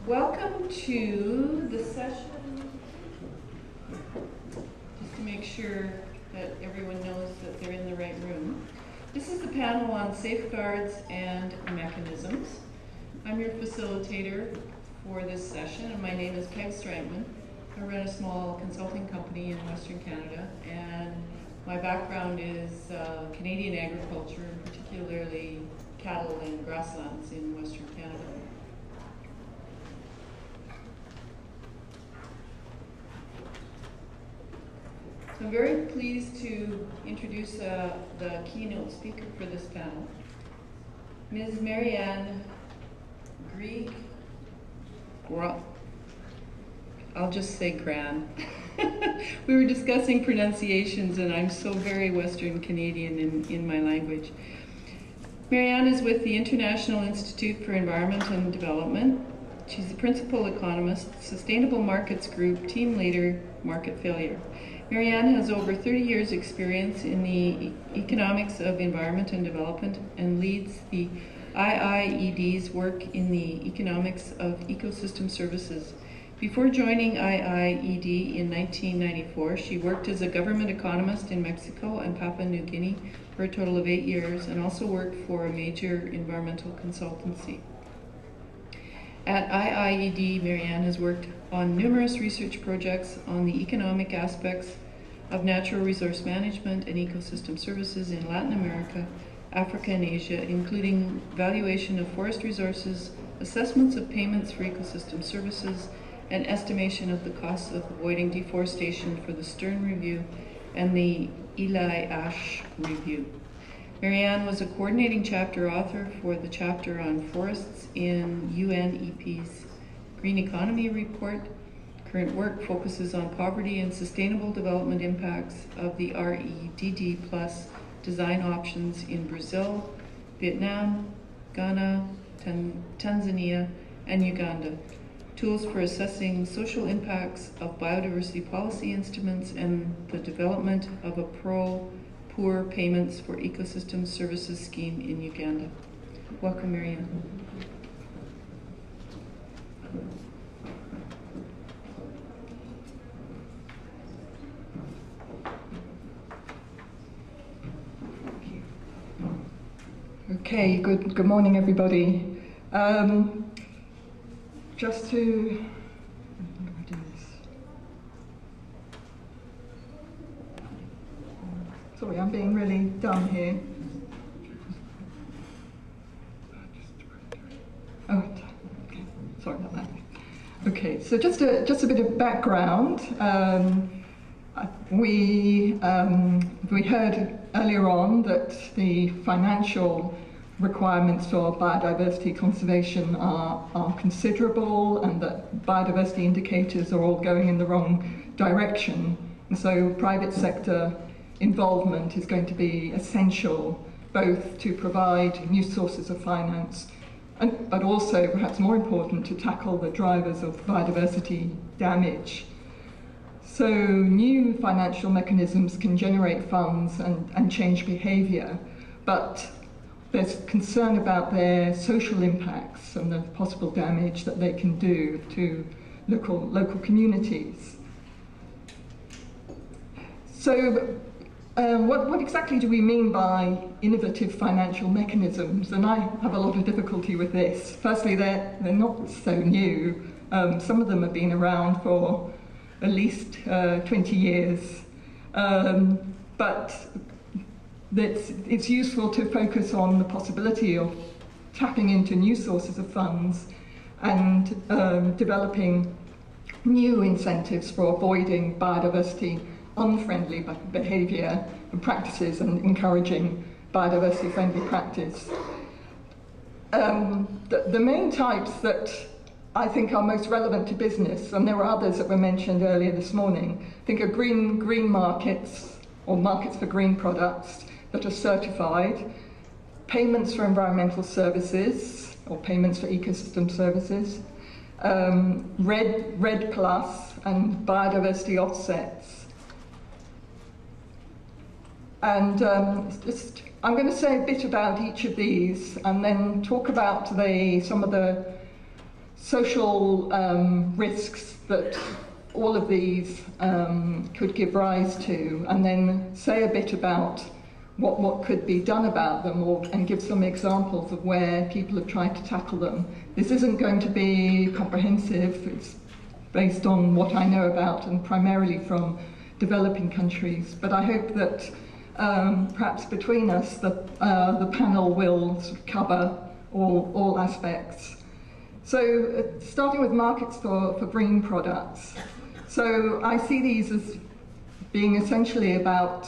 Welcome to the session, just to make sure that everyone knows that they're in the right room. This is the panel on safeguards and mechanisms. I'm your facilitator for this session, and my name is Peg Strankman. I run a small consulting company in Western Canada, and my background is Canadian agriculture, and particularly cattle and grasslands in Western Canada. So I'm very pleased to introduce the keynote speaker for this panel, Ms. Marianne Grieg. I'll just say Gran. We were discussing pronunciations, and I'm so very Western Canadian in my language. Marianne is with the International Institute for Environment and Development. She's the principal economist, Sustainable Markets Group, team leader, market failure. Marianne has over 30 years experience in the economics of environment and development and leads the IIED's work in the economics of ecosystem services. Before joining IIED in 1994, she worked as a government economist in Mexico and Papua New Guinea for a total of 8 years, and also worked for a major environmental consultancy. At IIED, Marianne has worked on numerous research projects on the economic aspects of natural resource management and ecosystem services in Latin America, Africa, and Asia, including valuation of forest resources, assessments of payments for ecosystem services, and estimation of the costs of avoiding deforestation for the Stern Review and the Eli Ash Review. Marianne was a coordinating chapter author for the chapter on forests in UNEP's Green Economy Report. Current work focuses on poverty and sustainable development impacts of the REDD+ design options in Brazil, Vietnam, Ghana, Tanzania, and Uganda. Tools for assessing social impacts of biodiversity policy instruments and the development of a pro-poor payments for ecosystem services scheme in Uganda. Welcome, Marianne. Okay, good morning, everybody. Just to do this. Sorry, I'm being really dumb here. Oh, okay. Sorry about that. Okay, so just a bit of background. We heard earlier on that the financial requirements for biodiversity conservation are considerable, and that biodiversity indicators are all going in the wrong direction. And so private sector involvement is going to be essential, both to provide new sources of finance, but also, perhaps more important, to tackle the drivers of biodiversity damage. So new financial mechanisms can generate funds and change behavior, but there's concern about their social impacts and the possible damage that they can do to local communities. So what exactly do we mean by innovative financial mechanisms? And I have a lot of difficulty with this. Firstly, they're not so new. Some of them have been around for at least 20 years. But it's useful to focus on the possibility of tapping into new sources of funds and developing new incentives for avoiding biodiversity unfriendly behaviour and practices and encouraging biodiversity friendly practice. The main types that I think are most relevant to business, and there were others that were mentioned earlier this morning, I think are green markets, or markets for green products that are certified, payments for environmental services, or payments for ecosystem services, RED Plus, and biodiversity offsets. And I'm going to say a bit about each of these, and then talk about some of the social risks that all of these could give rise to, and then say a bit about what could be done about them, and give some examples of where people have tried to tackle them. This isn't going to be comprehensive. It's based on what I know about, and primarily from developing countries. But I hope that perhaps between us, the panel will sort of cover all aspects. So starting with markets for green products. So I see these as being essentially about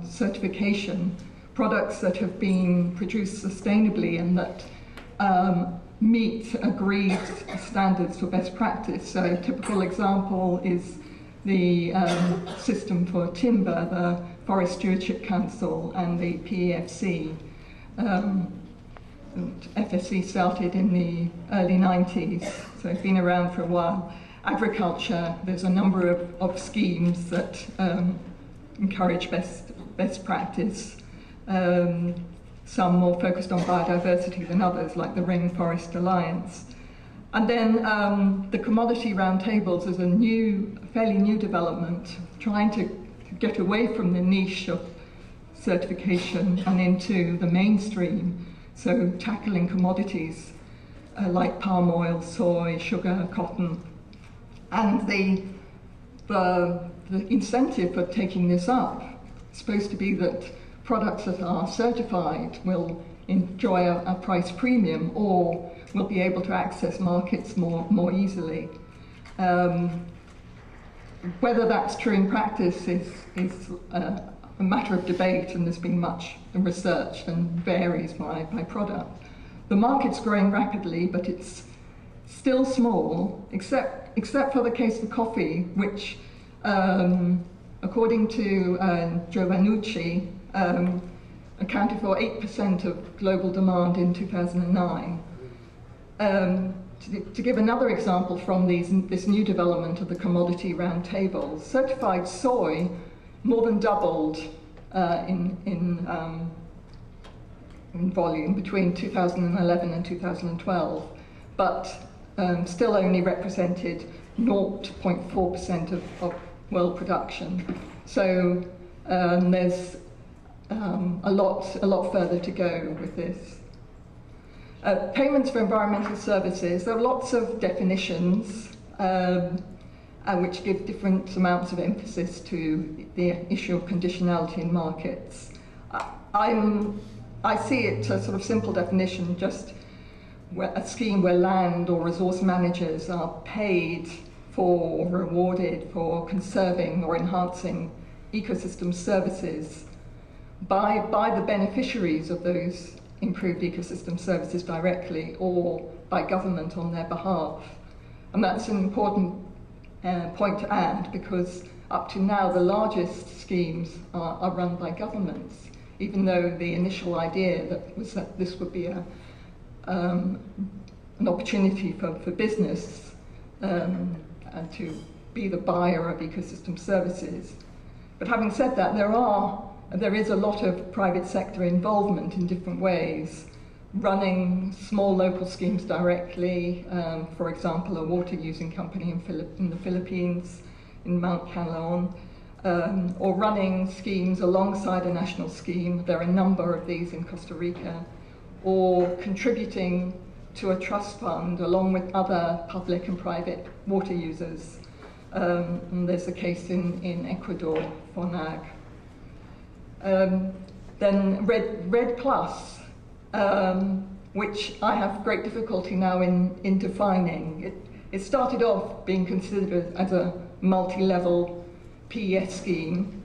certification, products that have been produced sustainably and that meet agreed standards for best practice. So a typical example is the system for timber, the Forest Stewardship Council and the PEFC. FSC started in the early 90s, so it's been around for a while. Agriculture, there's a number of schemes that encourage best practice. Some more focused on biodiversity than others, like the Rainforest Alliance. And then the commodity roundtables is a fairly new development, trying to get away from the niche of certification and into the mainstream. So tackling commodities like palm oil, soy, sugar, cotton. And the incentive for taking this up is supposed to be that products that are certified will enjoy a price premium or will be able to access markets more easily. Whether that's true in practice is a matter of debate, and there's been much research and varies by product. The market's growing rapidly, but it's still small, except for the case of coffee, which, according to Giovannucci, accounted for 8% of global demand in 2009. To give another example from this new development of the commodity roundtables, certified soy more than doubled in volume between 2011 and 2012, but still only represented 0.4% of world production. So there's a lot further to go with this. Payments for environmental services, there are lots of definitions which give different amounts of emphasis to the issue of conditionality in markets. I see it as a sort of simple definition, just a scheme where land or resource managers are paid for or rewarded for conserving or enhancing ecosystem services by the beneficiaries of those improved ecosystem services directly or by government on their behalf. And that's an important point to add, because up to now the largest schemes are run by governments, even though the initial idea was that this would be an opportunity for business and to be the buyer of ecosystem services. But having said that, there is a lot of private sector involvement in different ways, running small local schemes directly, for example, a water using company in the Philippines, in Mount Canlaon, or running schemes alongside a national scheme. There are a number of these in Costa Rica, or contributing to a trust fund along with other public and private water users. And there's a case in Ecuador, FONAG. Then Red Plus, which I have great difficulty now in defining. It started off being considered as a multi-level PES scheme,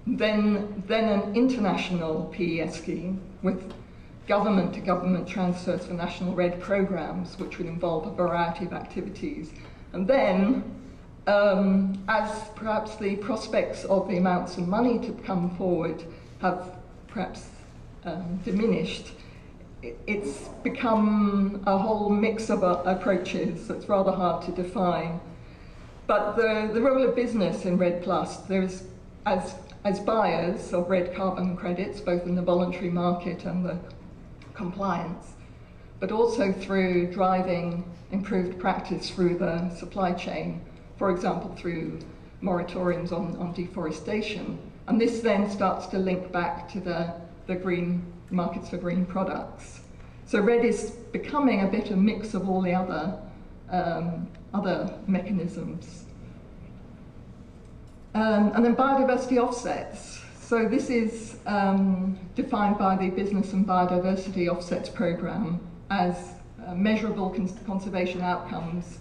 then an international PES scheme with government-to-government transfers for national RED programs, which would involve a variety of activities. And then, as perhaps the prospects of the amounts of money to come forward have perhaps diminished, it's become a whole mix of approaches that's rather hard to define. But the role of business in RED Plus, there is, as buyers of RED carbon credits, both in the voluntary market and the compliance, but also through driving improved practice through the supply chain, for example, through moratoriums on deforestation. And this then starts to link back to the green markets for green products. So RED is becoming a bit a mix of all the other mechanisms. And then biodiversity offsets. So this is defined by the Business and Biodiversity Offsets Programme as measurable conservation outcomes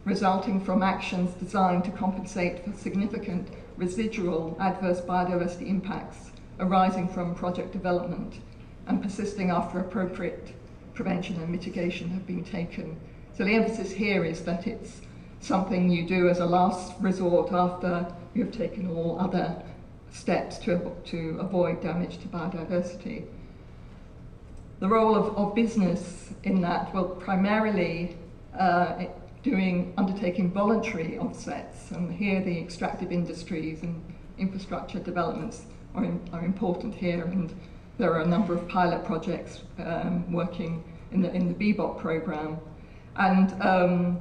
resulting from actions designed to compensate for significant residual adverse biodiversity impacts arising from project development and persisting after appropriate prevention and mitigation have been taken. So the emphasis here is that it's something you do as a last resort after you've taken all other steps to avoid damage to biodiversity. The role of business in that will primarily undertaking voluntary offsets, and here the extractive industries and infrastructure developments are important here, and there are a number of pilot projects working in the BBOP program. And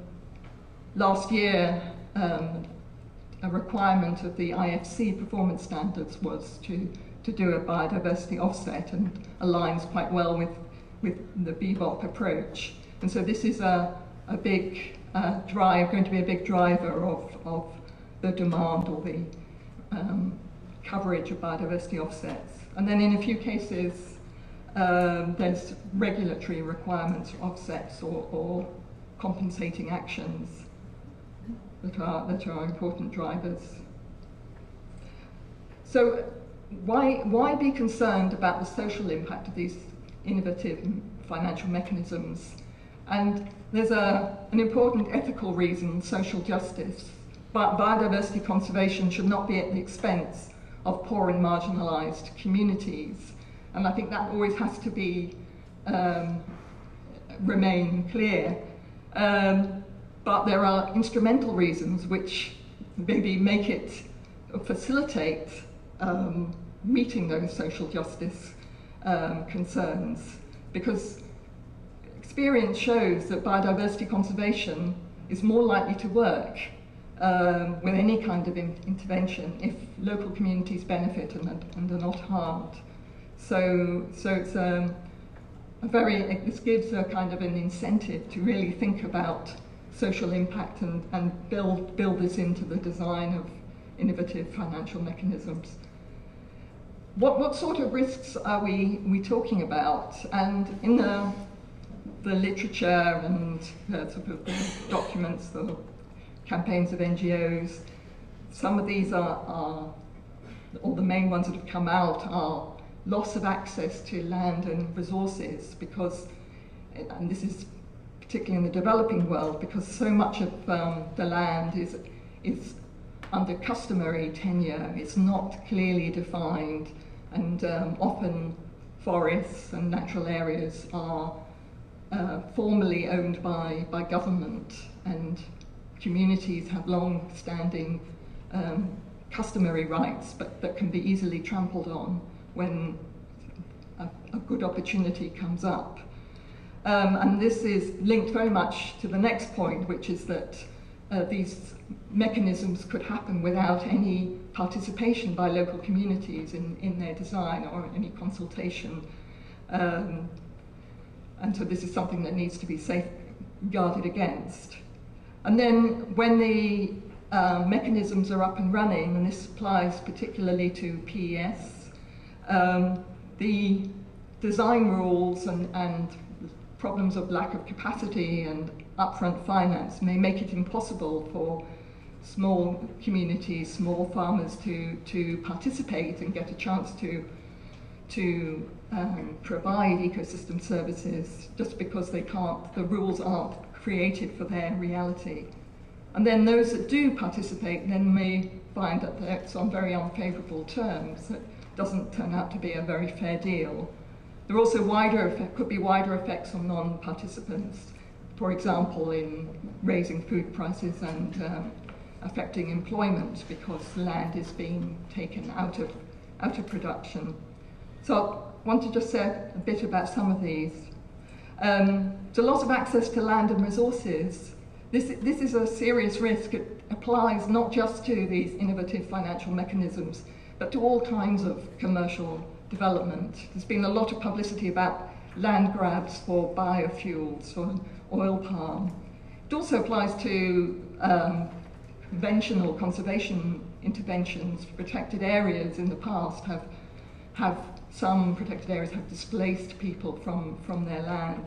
last year, a requirement of the IFC performance standards was to do a biodiversity offset, and aligns quite well with the BBOP approach. And so this is a big going to be a big driver of the demand or the coverage of biodiversity offsets. And then in a few cases, there's regulatory requirements for offsets or compensating actions that are important drivers. So why be concerned about the social impact of these innovative financial mechanisms? And there's an important ethical reason: social justice. But biodiversity conservation should not be at the expense of poor and marginalised communities. And I think that always has to be remain clear. But there are instrumental reasons which maybe make it facilitate meeting those social justice concerns, because experience shows that biodiversity conservation is more likely to work with any kind of intervention if local communities benefit and are not harmed. So it's this gives a kind of an incentive to really think about social impact and build this into the design of innovative financial mechanisms. What sort of risks are we talking about? And in the literature and sort of the documents, the campaigns of NGOs, some of these are all the main ones that have come out are loss of access to land and resources, because, and this is particularly in the developing world, because so much of the land is under customary tenure. It's not clearly defined, and often forests and natural areas are formally owned by government, and communities have long-standing customary rights, but that can be easily trampled on when a good opportunity comes up. And this is linked very much to the next point, which is that these mechanisms could happen without any participation by local communities in their design or any consultation. And so this is something that needs to be safeguarded against. And then when the mechanisms are up and running, and this applies particularly to PES, the design rules and problems of lack of capacity and upfront finance may make it impossible for small communities, small farmers to participate and get a chance to provide ecosystem services, just because they can't, the rules aren't created for their reality. And then those that do participate then may find that it's on very unfavourable terms. It doesn't turn out to be a very fair deal. There are also could be wider effects on non-participants, for example, in raising food prices and affecting employment, because land is being taken out of production. So I want to just say a bit about some of these. There's a lot of access to land and resources. This is a serious risk. It applies not just to these innovative financial mechanisms, but to all kinds of commercial development. There's been a lot of publicity about land grabs for biofuels, for oil palm. It also applies to conventional conservation interventions. Protected areas in the past have some protected areas have displaced people from their land.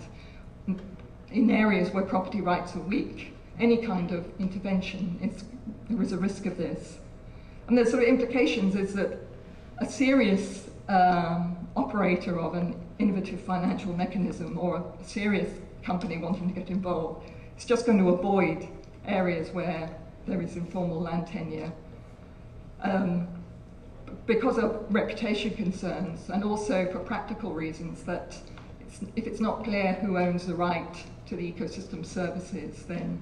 In areas where property rights are weak, any kind of intervention, there is a risk of this. And the sort of implications is that a serious operator of an innovative financial mechanism or a serious company wanting to get involved is just going to avoid areas where there is informal land tenure because of reputation concerns, and also for practical reasons that if it's not clear who owns the right to the ecosystem services, then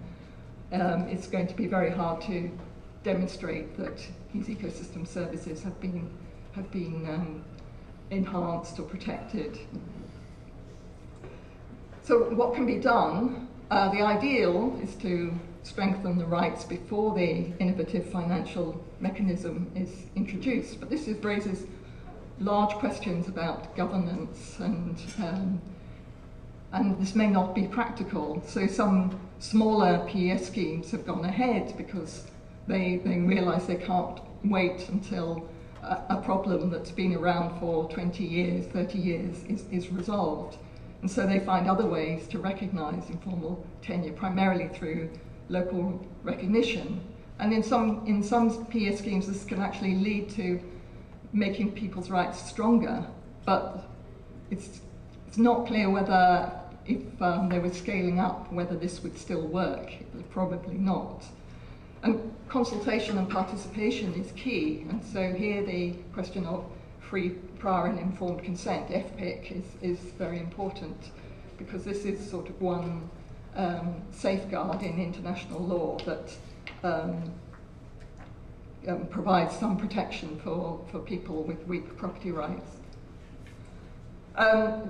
it's going to be very hard to demonstrate that these ecosystem services have been enhanced or protected. So what can be done? The ideal is to strengthen the rights before the innovative financial mechanism is introduced, but this raises large questions about governance, and this may not be practical. So some smaller PES schemes have gone ahead because they realise they can't wait until a problem that's been around for 20 years, 30 years is resolved. And so they find other ways to recognise informal tenure, primarily through local recognition. And in some PES schemes, this can actually lead to making people's rights stronger, but it's not clear whether if they were scaling up, whether this would still work. Probably not. And consultation and participation is key, and so here the question of free, prior and informed consent, FPIC, is very important, because this is sort of one safeguard in international law that provides some protection for people with weak property rights.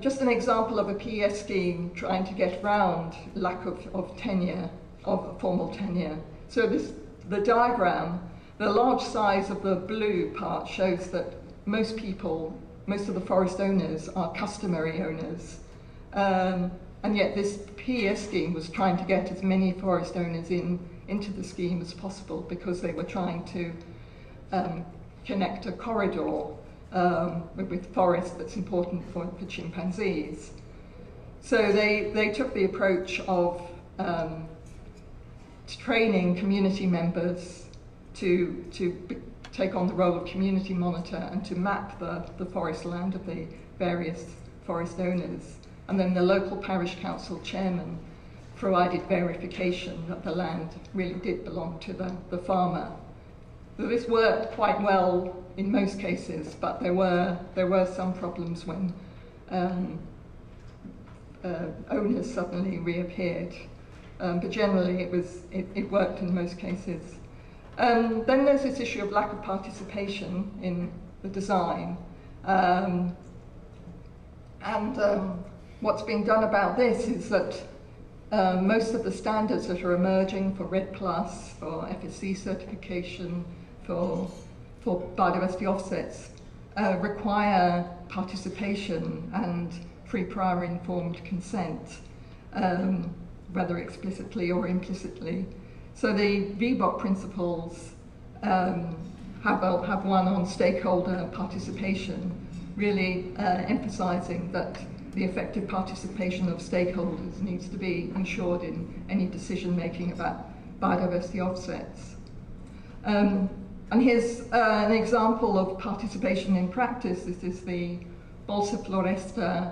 Just an example of a PES scheme trying to get around lack of tenure, of formal tenure. So the diagram, the large size of the blue part shows that most of the forest owners are customary owners. And yet this PES scheme was trying to get as many forest owners into the scheme as possible, because they were trying to connect a corridor with forest that's important for chimpanzees. So they took the approach of training community members to take on the role of community monitor and to map the forest land of the various forest owners. And then the local parish council chairman provided verification that the land really did belong to the farmer. So this worked quite well in most cases, but there were some problems when owners suddenly reappeared. But generally it worked in most cases. Then there's this issue of lack of participation in the design. What's being done about this is that most of the standards that are emerging for RED+, for FSC certification, for biodiversity offsets, require participation and free, prior, informed consent, whether explicitly or implicitly. So the VBOC principles have one on stakeholder participation, really emphasising that the effective participation of stakeholders needs to be ensured in any decision making about biodiversity offsets. And here's an example of participation in practice. This is the Bolsa Floresta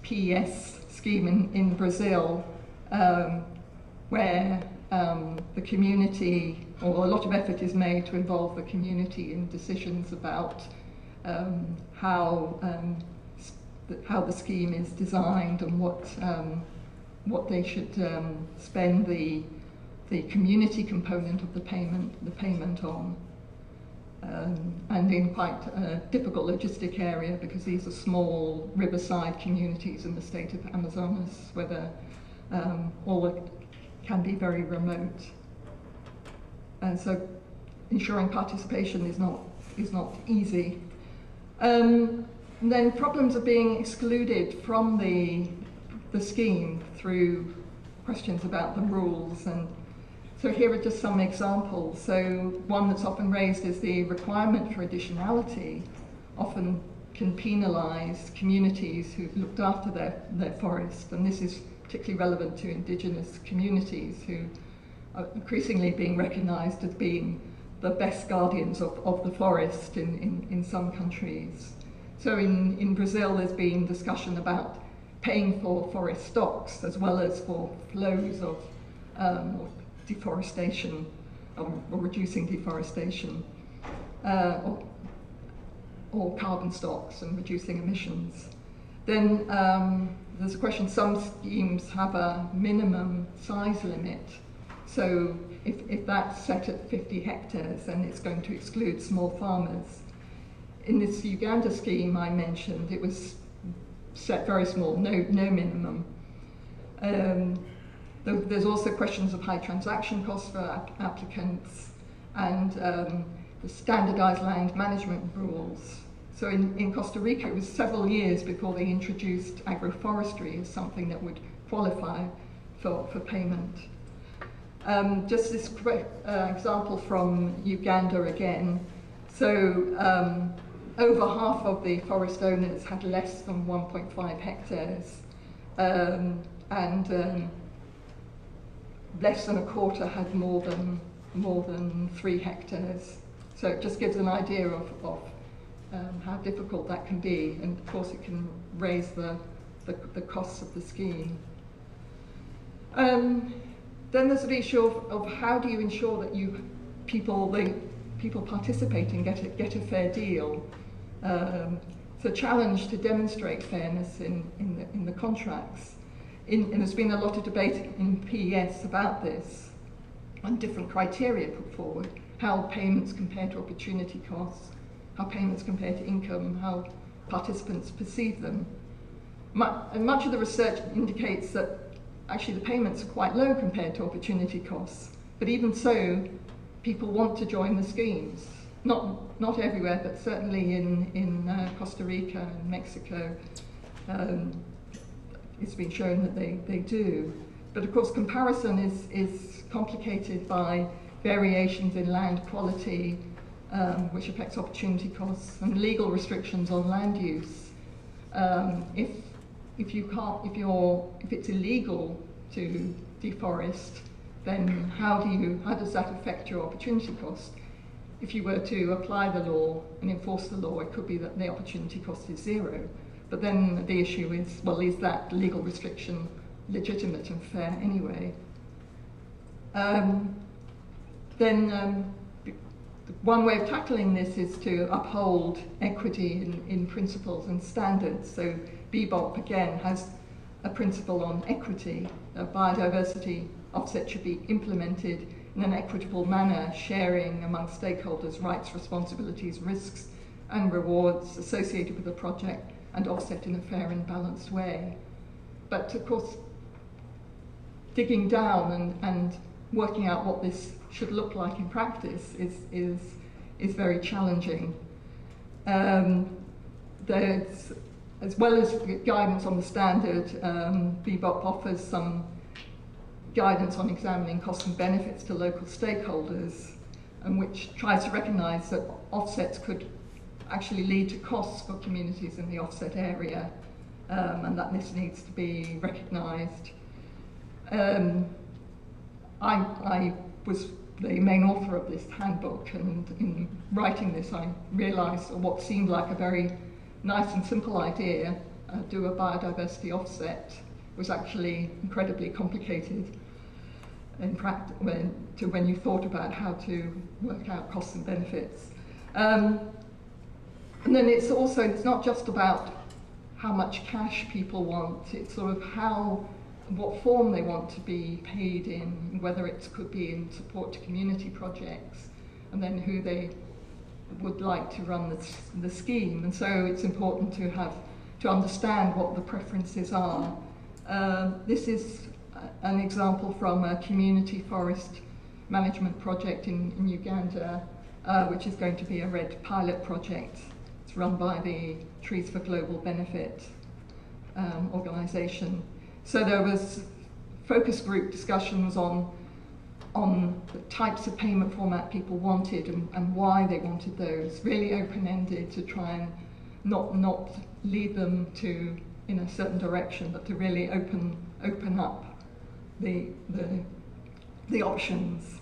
PES scheme in Brazil, where the community, or a lot of effort is made to involve the community in decisions about how the scheme is designed and what they should spend the community component of the payment on. and in quite a difficult logistic area, because these are small riverside communities in the state of Amazonas, where all can be very remote. And so ensuring participation is not easy. Then problems of being excluded from the scheme through questions about the rules. And so here are just some examples. So one that's often raised is the requirement for additionality often can penalise communities who've looked after their forest, and this is particularly relevant to indigenous communities who are increasingly being recognised as being the best guardians of the forest in some countries. So in Brazil there's been discussion about paying for forest stocks as well as for flows of deforestation, or reducing deforestation, or carbon stocks and reducing emissions. Then there's a question, some schemes have a minimum size limit. So if that's set at 50 hectares, then it's going to exclude small farmers. In this Uganda scheme I mentioned, it was set very small, no minimum. There's also questions of high transaction costs for applicants, and the standardised land management rules. So in Costa Rica, it was several years before they introduced agroforestry as something that would qualify for payment. Just this example from Uganda again. So over half of the forest owners had less than 1.5 hectares, and less than a quarter had more than 3 hectares. So it just gives an idea of how difficult that can be, and of course it can raise the costs of the scheme. Then there's the issue of how do you ensure that people participating get a fair deal. It's a challenge to demonstrate fairness in the contracts. And there's been a lot of debate in PES about this, and different criteria put forward, how payments compare to opportunity costs, how payments compare to income, how participants perceive them. And much of the research indicates that actually the payments are quite low compared to opportunity costs, but even so, people want to join the schemes. Not everywhere, but certainly in Costa Rica and Mexico, it's been shown that they do. But of course comparison is complicated by variations in land quality, which affects opportunity costs, and legal restrictions on land use. If it's illegal to deforest, then how does that affect your opportunity cost? If you were to apply the law and enforce the law, it could be that the opportunity cost is 0. But then the issue is, well, is that legal restriction legitimate and fair anyway? One way of tackling this is to uphold equity in principles and standards. So BBOP, again, has a principle on equity. Biodiversity offset should be implemented in an equitable manner, sharing among stakeholders rights, responsibilities, risks and rewards associated with the project, and offset in a fair and balanced way. But of course, digging down and working out what this should look like in practice is very challenging. There's, as well as guidance on the standard, BBOP offers some guidance on examining costs and benefits to local stakeholders, and which tries to recognise that offsets could actually lead to costs for communities in the offset area, and that this needs to be recognised. I was the main author of this handbook, and in writing this I realised what seemed like a very nice and simple idea, do a biodiversity offset, was actually incredibly complicated in practice when you thought about how to work out costs and benefits. And then it's not just about how much cash people want, it's sort of what form they want to be paid in, whether it could be in support to community projects, and then would like to run the scheme, and so it's important to understand what the preferences are. This is an example from a community forest management project in Uganda, which is going to be a RED pilot project. It's run by the Trees for Global Benefit organisation. So there was focus group discussions on the types of payment format people wanted and why they wanted those, really open-ended, to try and not lead them in a certain direction, but to really open up the options.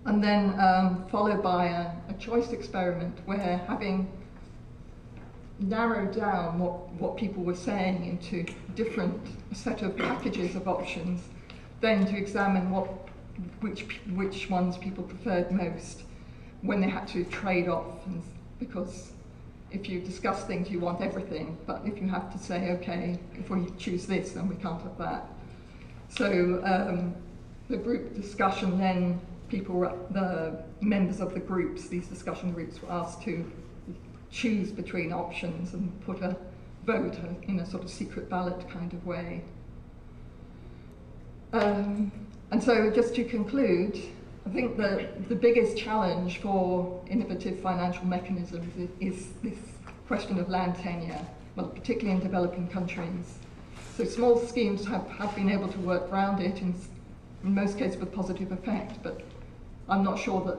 And then followed by a choice experiment where, having narrowed down what people were saying into different set of packages of options, then to examine which ones people preferred most when they had to trade off. And because if you discuss things, you want everything, but if you have to say, okay, if we choose this, then we can't have that. So the group discussion, then the members of the groups, these discussion groups, were asked to choose between options and put a vote in a sort of secret ballot kind of way. And so, just to conclude, I think the biggest challenge for innovative financial mechanisms is this question of land tenure, well, particularly in developing countries. So small schemes have been able to work around it, in most cases with positive effect, but I'm not sure that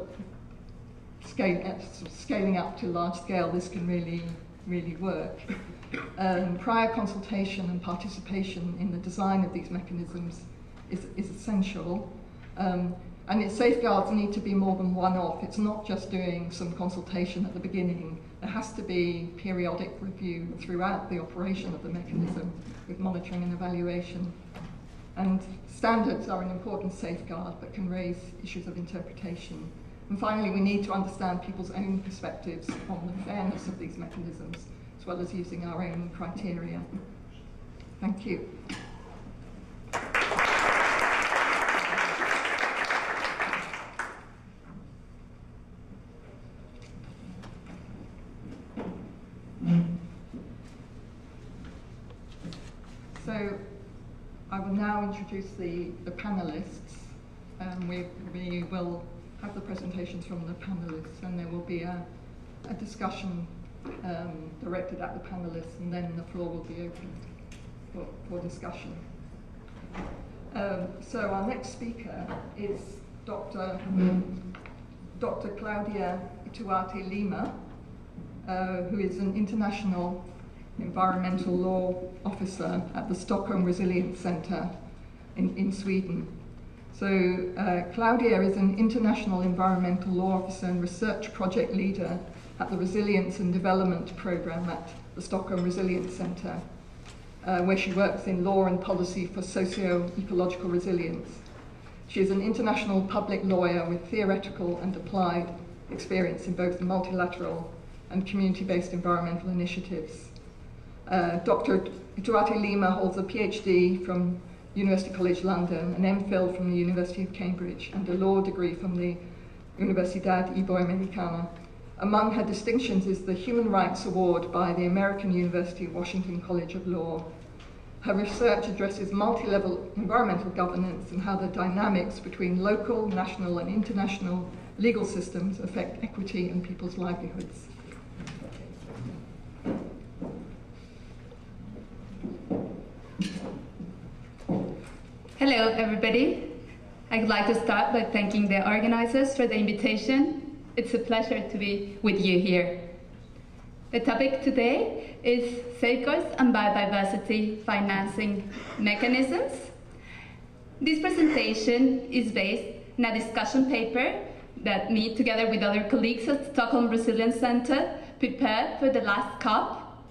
scaling up to large scale, this can really work. Prior consultation and participation in the design of these mechanisms is essential, and its safeguards need to be more than one-off. It's not just doing some consultation at the beginning. There has to be periodic review throughout the operation of the mechanism with monitoring and evaluation. And standards are an important safeguard but can raise issues of interpretation. And finally, we need to understand people's own perspectives on the fairness of these mechanisms, as well as using our own criteria. Thank you. So I will now introduce the panelists. We will have the presentations from the panelists, and there will be a discussion directed at the panelists, and then the floor will be open for discussion. So our next speaker is Dr. Claudia Ituarte Lima, who is an international environmental law officer at the Stockholm Resilience Centre in Sweden. So Claudia is an international environmental law officer and research project leader at the Resilience and Development Programme at the Stockholm Resilience Centre, where she works in law and policy for socio-ecological resilience. She is an international public lawyer with theoretical and applied experience in both multilateral and community-based environmental initiatives. Dr. Ituarte Lima holds a PhD from University College London, an MPhil from the University of Cambridge, and a law degree from the Universidad Iberoamericana. Among her distinctions is the Human Rights Award by the American University Washington College of Law. Her research addresses multi-level environmental governance and how the dynamics between local, national, and international legal systems affect equity and people's livelihoods. Hello, everybody. I'd like to start by thanking the organizers for the invitation. It's a pleasure to be with you here. The topic today is safeguards and biodiversity financing mechanisms. This presentation is based on a discussion paper that me, together with other colleagues at Stockholm Resilience Centre, prepared for the last COP.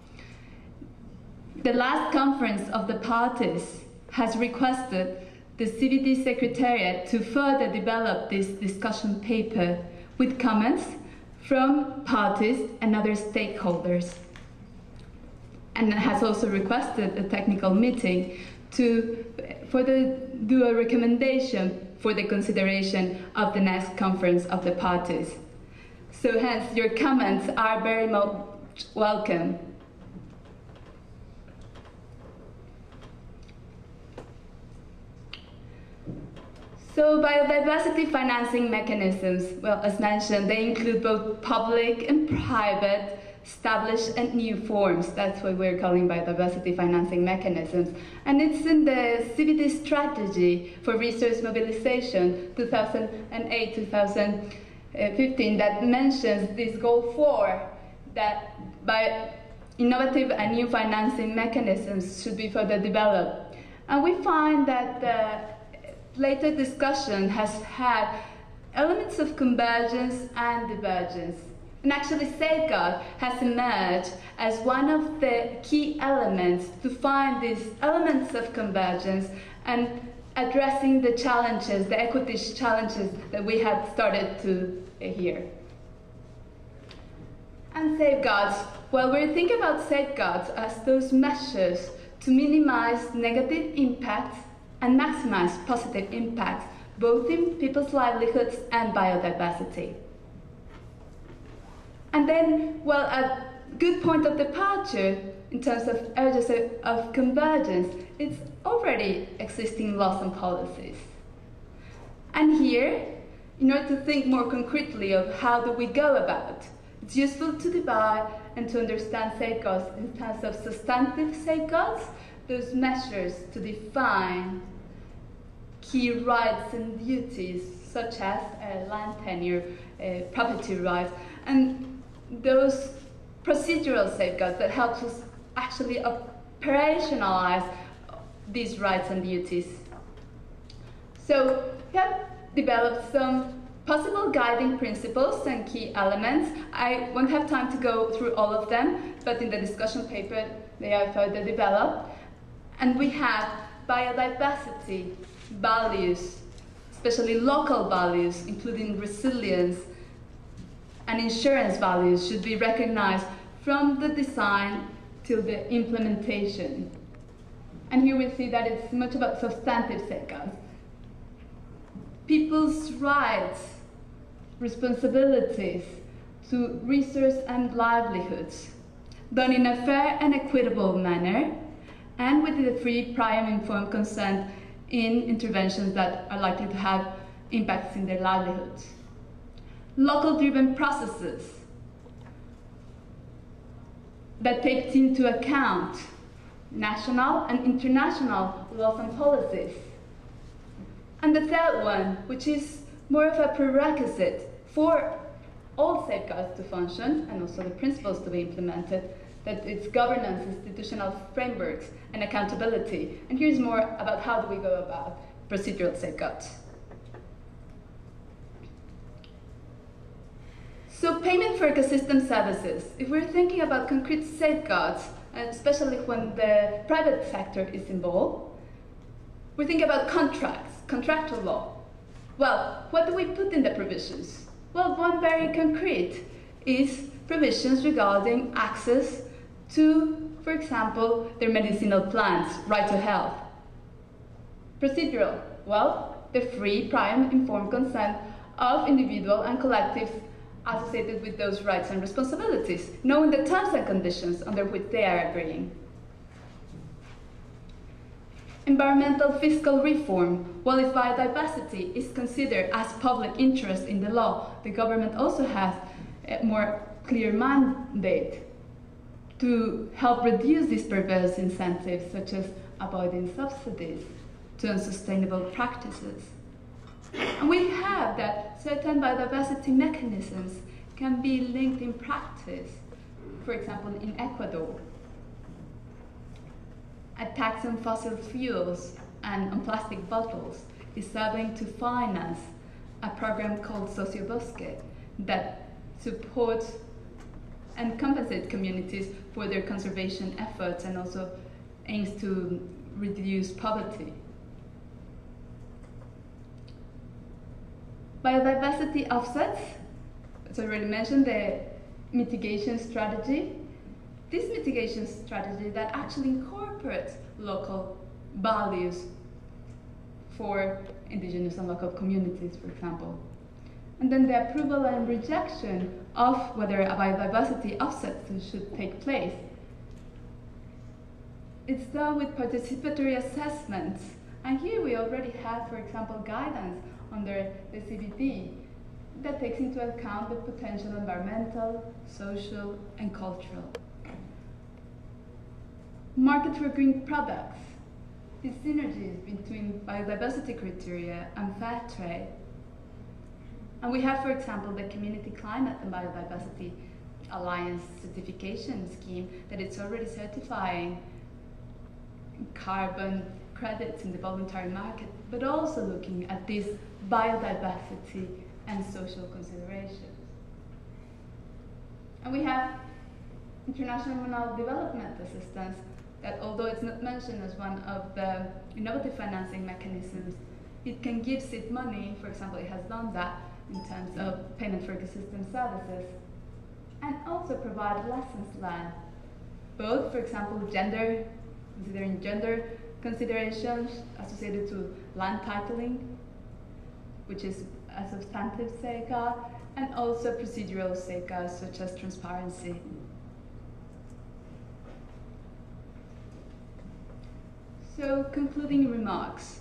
The last conference of the parties has requested the CVD Secretariat to further develop this discussion paper with comments from parties and other stakeholders, and has also requested a technical meeting to do a recommendation for the consideration of the next conference of the parties. So hence, your comments are very much welcome. So biodiversity financing mechanisms, well, as mentioned, they include both public and private, established and new forms. That's what we're calling biodiversity financing mechanisms. And it's in the CBD strategy for resource mobilization 2008-2015 that mentions this goal 4, that by innovative and new financing mechanisms should be further developed. And we find that the later discussion has had elements of convergence and divergence. And actually, safeguard has emerged as one of the key elements to find these elements of convergence and addressing the challenges, the equity challenges that we have started to hear. And safeguards, well, we're thinking about safeguards as those measures to minimize negative impacts and maximize positive impacts, both in people's livelihoods and biodiversity. And then, well, a good point of departure in terms of areas of convergence, it's already existing laws and policies. And here, in order to think more concretely of how do we go about, it's useful to divide and to understand safeguards in terms of substantive safeguards, those measures to define key rights and duties, such as land tenure, property rights, and those procedural safeguards that help us actually operationalize these rights and duties. So we have developed some possible guiding principles and key elements. I won't have time to go through all of them, but in the discussion paper they are further developed. And we have biodiversity values, especially local values, including resilience and insurance values, should be recognized from the design till the implementation. And here we see that it's much about substantive safeguards. People's rights, responsibilities to resource and livelihoods, done in a fair and equitable manner, and with the free, prior, and informed consent in interventions that are likely to have impacts in their livelihoods. Local-driven processes that take into account national and international laws and policies. And the third one, which is more of a prerequisite for all safeguards to function and also the principles to be implemented, that it's governance, institutional frameworks, and accountability. And here's more about how do we go about procedural safeguards. So payment for ecosystem services. If we're thinking about concrete safeguards, and especially when the private sector is involved, we think about contracts, contractual law. Well, what do we put in the provisions? Well, one very concrete is provisions regarding access to, for example, their medicinal plants, right to health. Procedural, well, the free, prior, and informed consent of individual and collectives associated with those rights and responsibilities, knowing the terms and conditions under which they are agreeing. Environmental fiscal reform. Well, if biodiversity is considered as public interest in the law, the government also has a more clear mandate to help reduce these perverse incentives, such as avoiding subsidies to unsustainable practices. And we have that certain biodiversity mechanisms can be linked in practice, for example, in Ecuador. A tax on fossil fuels and on plastic bottles is serving to finance a program called Sociobosque that supports and compensates communities for their conservation efforts and also aims to reduce poverty. Biodiversity offsets, as I already mentioned, the mitigation strategy. This mitigation strategy that actually incorporates local values for indigenous and local communities, for example. and then the approval and rejection of whether a biodiversity offset should take place. It's done with participatory assessments, and here we already have, for example, guidance under the CBD that takes into account the potential environmental, social, and cultural. Market for green products, the synergies between biodiversity criteria and fair trade. And we have, for example, the Community Climate and Biodiversity Alliance certification scheme that it's already certifying carbon credits in the voluntary market, but also looking at this biodiversity and social considerations. And we have international development assistance that, although it's not mentioned as one of the innovative financing mechanisms, it can give seed money. For example, it has done that in terms of payment for ecosystem services, and also provide lessons learned, both, for example, considering gender considerations associated to land titling, which is a substantive safeguard, and also procedural safeguards such as transparency. So, concluding remarks.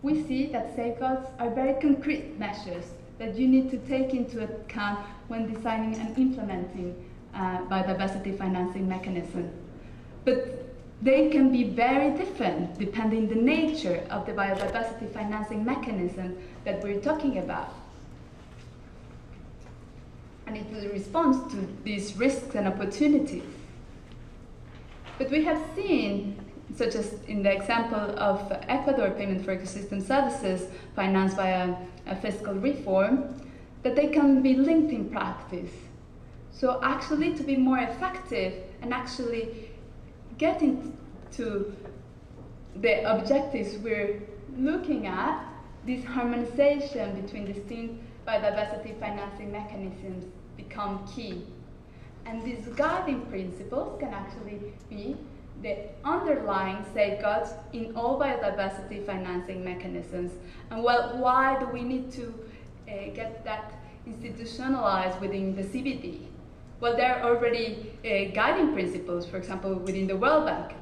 We see that safeguards are very concrete measures that you need to take into account when designing and implementing biodiversity financing mechanism. But they can be very different depending the nature of the biodiversity financing mechanism that we're talking about. And it will respond to these risks and opportunities. But we have seen, such as in the example of Ecuador payment for ecosystem services financed by a fiscal reform, that they can be linked in practice. So actually, to be more effective and actually getting to the objectives we're looking at, this harmonization between distinct biodiversity financing mechanisms become key. And these guiding principles can actually be the underlying safeguards in all biodiversity financing mechanisms. And well, why do we need to get that institutionalized within the CBD? Well, there are already guiding principles, for example, within the World Bank.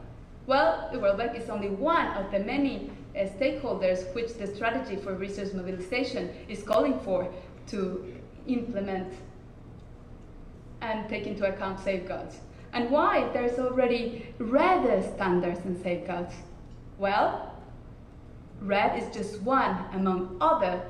Well, the World Bank is only one of the many stakeholders which the strategy for resource mobilization is calling for to implement and take into account safeguards. And why there's already RED standards and safeguards? Well, RED is just one among other.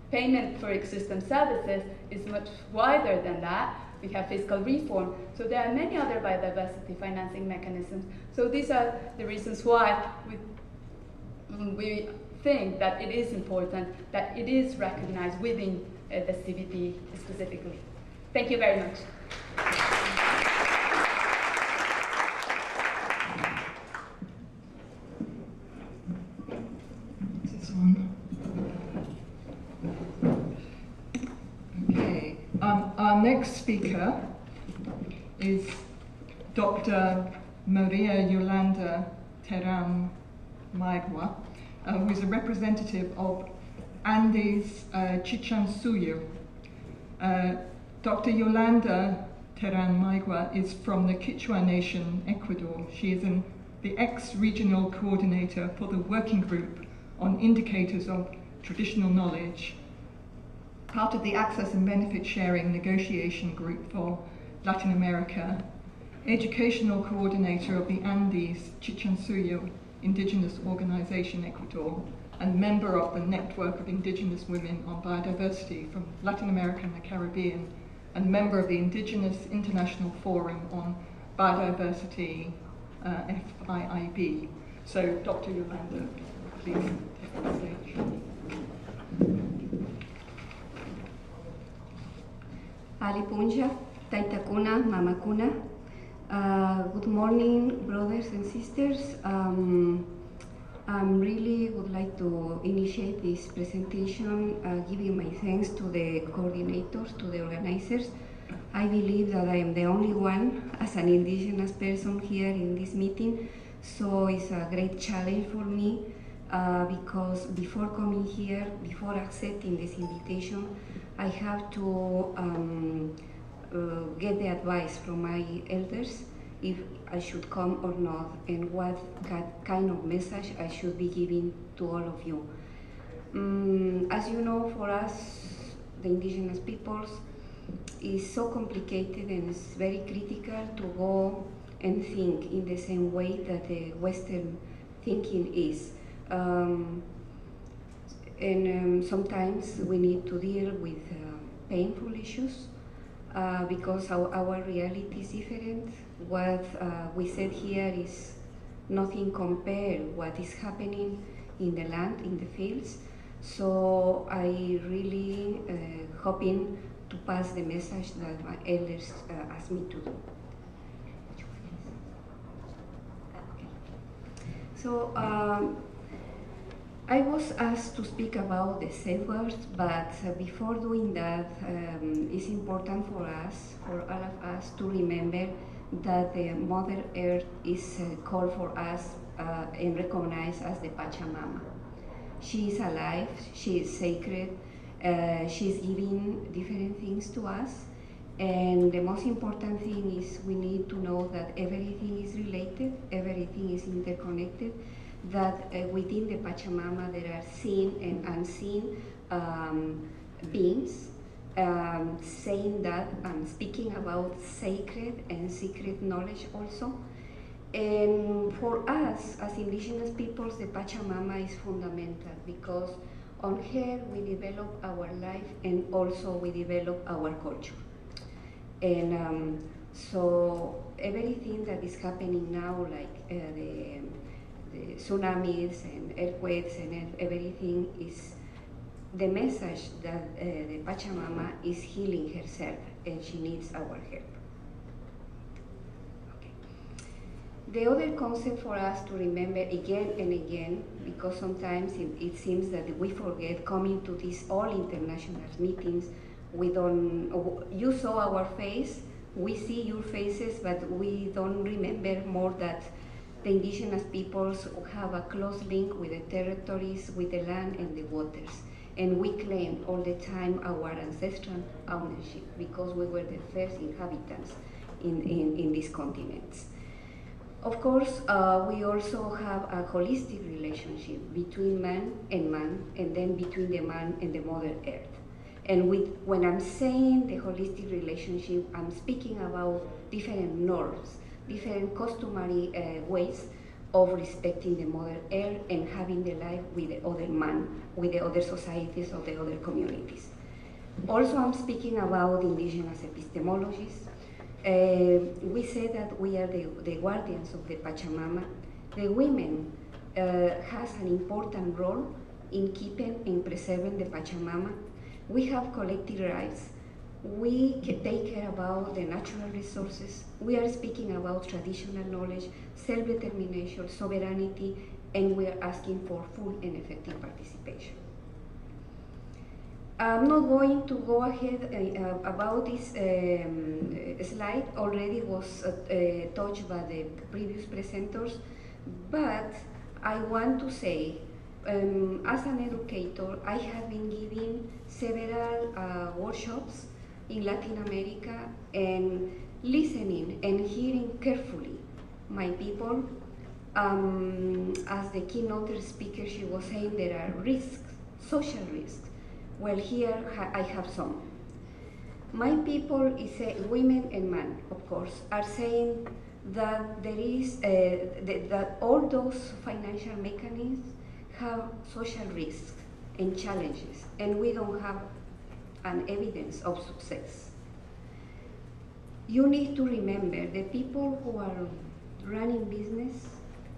Payment for ecosystem services is much wider than that. We have fiscal reform. So there are many other biodiversity financing mechanisms. So these are the reasons why we think that it is important that it is recognized within the CBD specifically. Thank you very much. This one. Okay. Our next speaker is Dr. Maria Yolanda Terán Maigua, who is a representative of Andes Chichansuyo. Dr. Yolanda Terán Maigua is from the Quechua Nation, Ecuador. She is the ex-regional coordinator for the Working Group on Indicators of Traditional Knowledge, part of the Access and Benefit Sharing Negotiation Group for Latin America, educational coordinator of the Andes Chichansuyo Indigenous Organization, Ecuador, and member of the Network of Indigenous Women on Biodiversity from Latin America and the Caribbean, and member of the Indigenous International Forum on Biodiversity, FIIB. So, Dr. Yolanda, please take the stage. Ali Punja, Taitakuna, Mamakuna. Good morning, brothers and sisters. I really would like to initiate this presentation giving my thanks to the coordinators, to the organizers. I believe that I am the only one as an indigenous person here in this meeting, so it's a great challenge for me because before coming here, before accepting this invitation, I have to get the advice from my elders if I should come or not, and what kind of message I should be giving to all of you. As you know, for us, the indigenous peoples, is so complicated and it's very critical to go and think in the same way that the Western thinking is. Sometimes we need to deal with painful issues because our reality is different. What we said here is nothing compared what is happening in the land, in the fields. So I really hoping to pass the message that my elders asked me to do. So I was asked to speak about the safeguards, but before doing that, it's important for us, for all of us, to remember that the Mother Earth is called for us and recognized as the Pachamama. She is alive, she is sacred, she's giving different things to us, and the most important thing is we need to know that everything is related, everything is interconnected, that within the Pachamama there are seen and unseen beings, saying that I'm speaking about sacred and secret knowledge also. And for us, as indigenous peoples, the Pachamama is fundamental because on her we develop our life and also we develop our culture. And so everything that is happening now, like the tsunamis and earthquakes and everything, is the message that the Pachamama is healing herself and she needs our help. The other concept for us to remember again and again, because sometimes it seems that we forget coming to these all international meetings, we don't, you saw our face, we see your faces, but we don't remember more that the indigenous peoples have a close link with the territories, with the land and the waters. And we claim all the time our ancestral ownership because we were the first inhabitants in these continents. Of course, we also have a holistic relationship between man, and then between the man and the Mother Earth. And when I'm saying the holistic relationship, I'm speaking about different norms, different customary ways of respecting the Mother Earth and having the life with the other man, with the other societies of the other communities. Also, I'm speaking about indigenous epistemologies. We say that we are the guardians of the Pachamama. The women has an important role in keeping and preserving the Pachamama. We have collective rights. We take care about the natural resources. We are speaking about traditional knowledge, self-determination, sovereignty, and we are asking for full and effective participation. I'm not going to go ahead about this slide, already was touched by the previous presenters, but I want to say, as an educator, I have been giving several workshops in Latin America and listening and hearing carefully my people. As the keynote speaker, she was saying there are risks, social risks. Well, here I have some. My people, women and men, of course, are saying that there is that all those financial mechanisms have social risks and challenges, and we don't have an evidence of success. You need to remember the people who are running business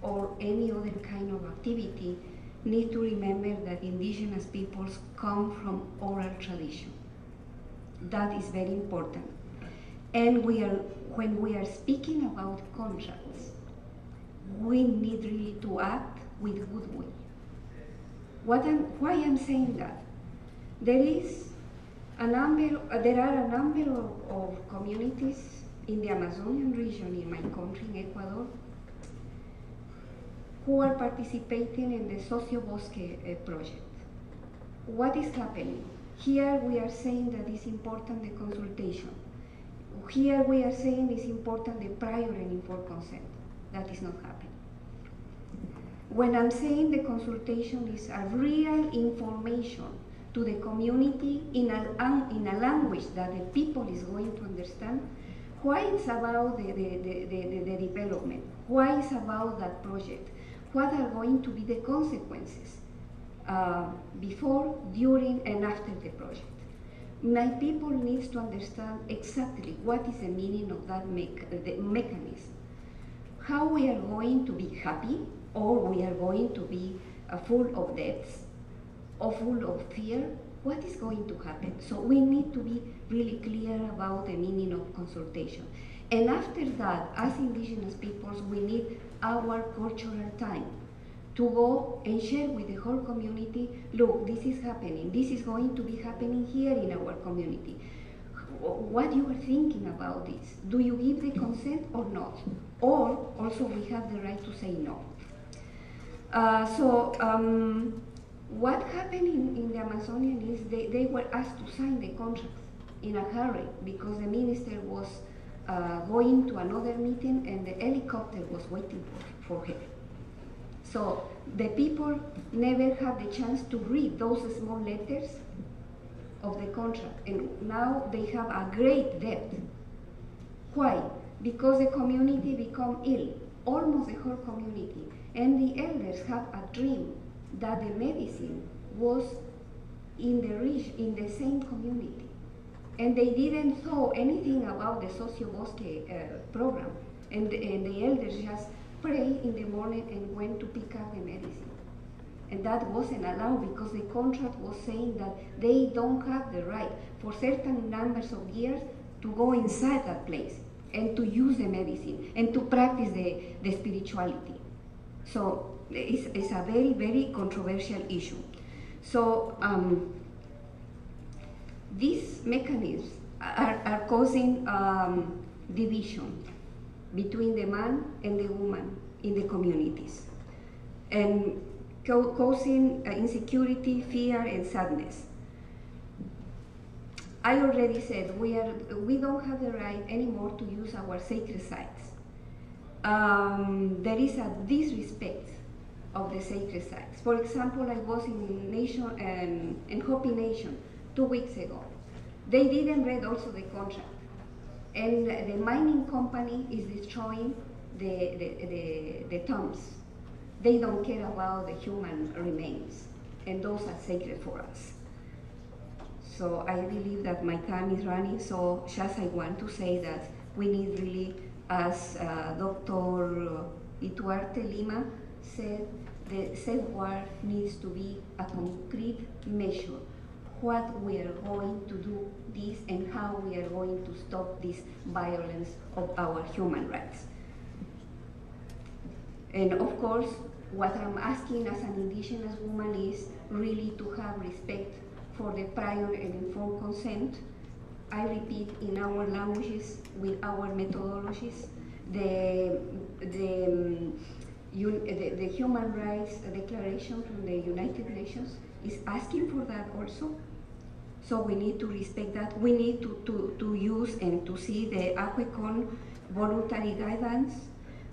or any other kind of activity need to remember that indigenous peoples come from oral tradition. That is very important. And when we are speaking about contracts, we need really to act with goodwill. Why I'm saying that? There are a number of communities in the Amazonian region in my country, in Ecuador, who are participating in the Socio-Bosque project. What is happening? Here we are saying that it's important the consultation. Here we are saying it's important the prior and informed consent. That is not happening. When I'm saying the consultation is a real information to the community in a language that the people is going to understand, why it's about the development, why it's about that project, what are going to be the consequences before, during, and after the project. My people needs to understand exactly what is the meaning of that the mechanism. How we are going to be happy, or we are going to be full of debts, or full of fear. What is going to happen? So we need to be really clear about the meaning of consultation. And after that, as indigenous peoples, we need our cultural time to go and share with the whole community, look, this is happening, this is going to be happening here in our community. What you are thinking about this? Do you give the consent or not? Or also we have the right to say no. What happened in the Amazonian is they were asked to sign the contract in a hurry because the minister was going to another meeting and the helicopter was waiting for her. So the people never had the chance to read those small letters of the contract, and now they have a great debt. Why? Because the community become ill, almost the whole community, and the elders have a dream that the medicine was in the same community, and they didn't know anything about the Socio-Bosque program, and the elders just pray in the morning and went to pick up the medicine. And that wasn't allowed because the contract was saying that they don't have the right for certain numbers of years to go inside that place and to use the medicine and to practice the spirituality. So it's a very, very controversial issue. So these mechanisms are causing division between the man and the woman in the communities, and causing insecurity, fear, and sadness. I already said we don't have the right anymore to use our sacred sites. There is a disrespect of the sacred sites. For example, I was in Hopi Nation 2 weeks ago. They didn't read also the contract. And the mining company is destroying the tombs. They don't care about the human remains, and those are sacred for us. So I believe that my time is running, so just I want to say that we need really, as Dr. Ituarte Lima said, the safeguard needs to be a concrete measure. What we are going to do this and how we are going to stop this violence of our human rights. And of course, what I'm asking as an indigenous woman is really to have respect for the prior and informed consent. I repeat, in our languages, with our methodologies, the Human Rights Declaration from the United Nations is asking for that also. So we need to respect that. We need to use and to see the AHWECON voluntary guidance.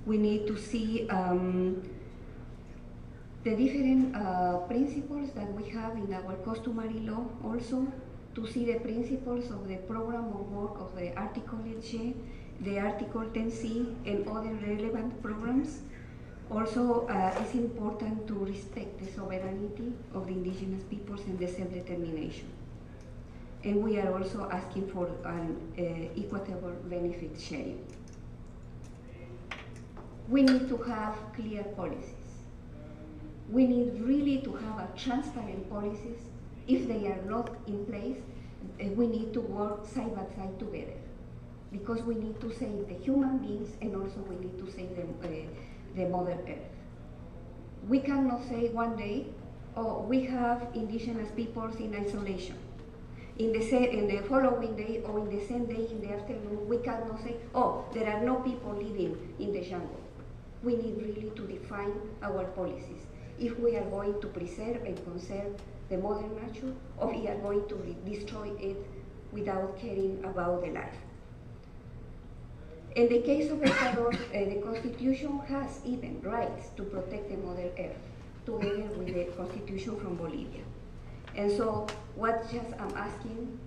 We need to see the different principles that we have in our customary law also, to see the principles of the program of work of the Article 8G, the Article 10C, and other relevant programs. Also, it's important to respect the sovereignty of the indigenous peoples and the self-determination. And we are also asking for an equitable benefit sharing. We need to have clear policies. We need really to have a transparent policies. If they are not in place, we need to work side by side together, because we need to save the human beings and also we need to save the Mother Earth. We cannot say one day, oh, we have indigenous peoples in isolation. In the following day or in the same day in the afternoon, we cannot say, oh, there are no people living in the jungle. We need really to define our policies. If we are going to preserve and conserve the mother nature, or we are going to destroy it without caring about the life. In the case of Ecuador, the Constitution has even rights to protect the Mother Earth, together with the Constitution from Bolivia. And so, what just I'm asking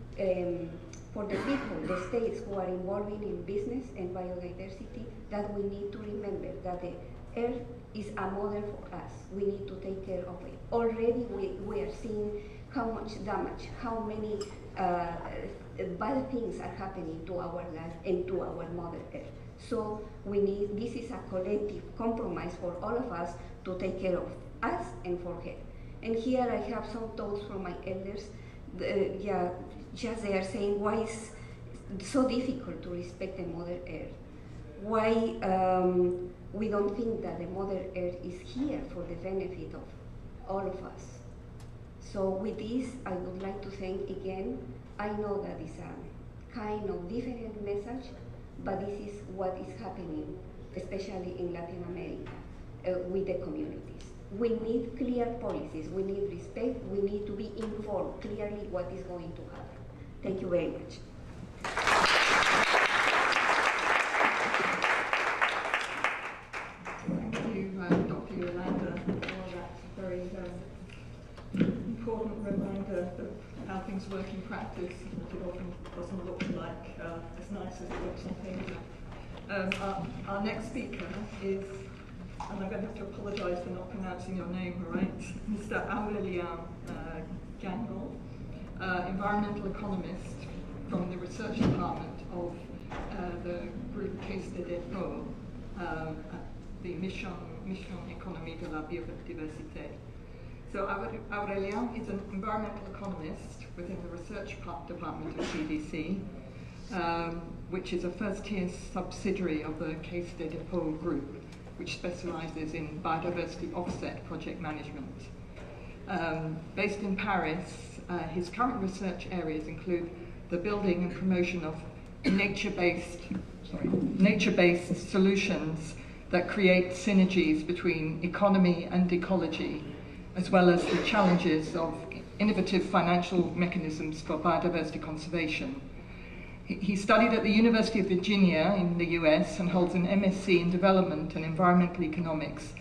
for the people, the states who are involving in business and biodiversity, that we need to remember that the Earth is a mother for us. We need to take care of it. Already we are seeing how much damage, how many bad things are happening to our life and to our Mother Earth. So this is a collective compromise for all of us to take care of us and for her. And here I have some thoughts from my elders. Just they are saying, why is it so difficult to respect the Mother Earth? Why we don't think that the Mother Earth is here for the benefit of all of us? So with this, I would like to thank again. I know that it's a kind of different message, but this is what is happening, especially in Latin America, with the communities. We need clear policies, we need respect, we need to be informed clearly what is going to happen. Thank you very much. Thank you, Dr. Yolanda, for that very important reminder of how things work in practice. It often doesn't look like as nice as it looks on paper. Our next speaker is, and I'm going to have to apologize for not pronouncing your name right, Mr. Aurelien Gangol, environmental economist from the research department of the group Caisse de dépôt at the Mission Économie de la Biodiversité. So Aurelien is an environmental economist within the research department of CDC, which is a first-tier subsidiary of the Caisse de dépôt group, which specializes in biodiversity offset project management. Based in Paris, his current research areas include the building and promotion of nature-based solutions that create synergies between economy and ecology, as well as the challenges of innovative financial mechanisms for biodiversity conservation. He studied at the University of Virginia in the US and holds an MSc in Development and Environmental Economics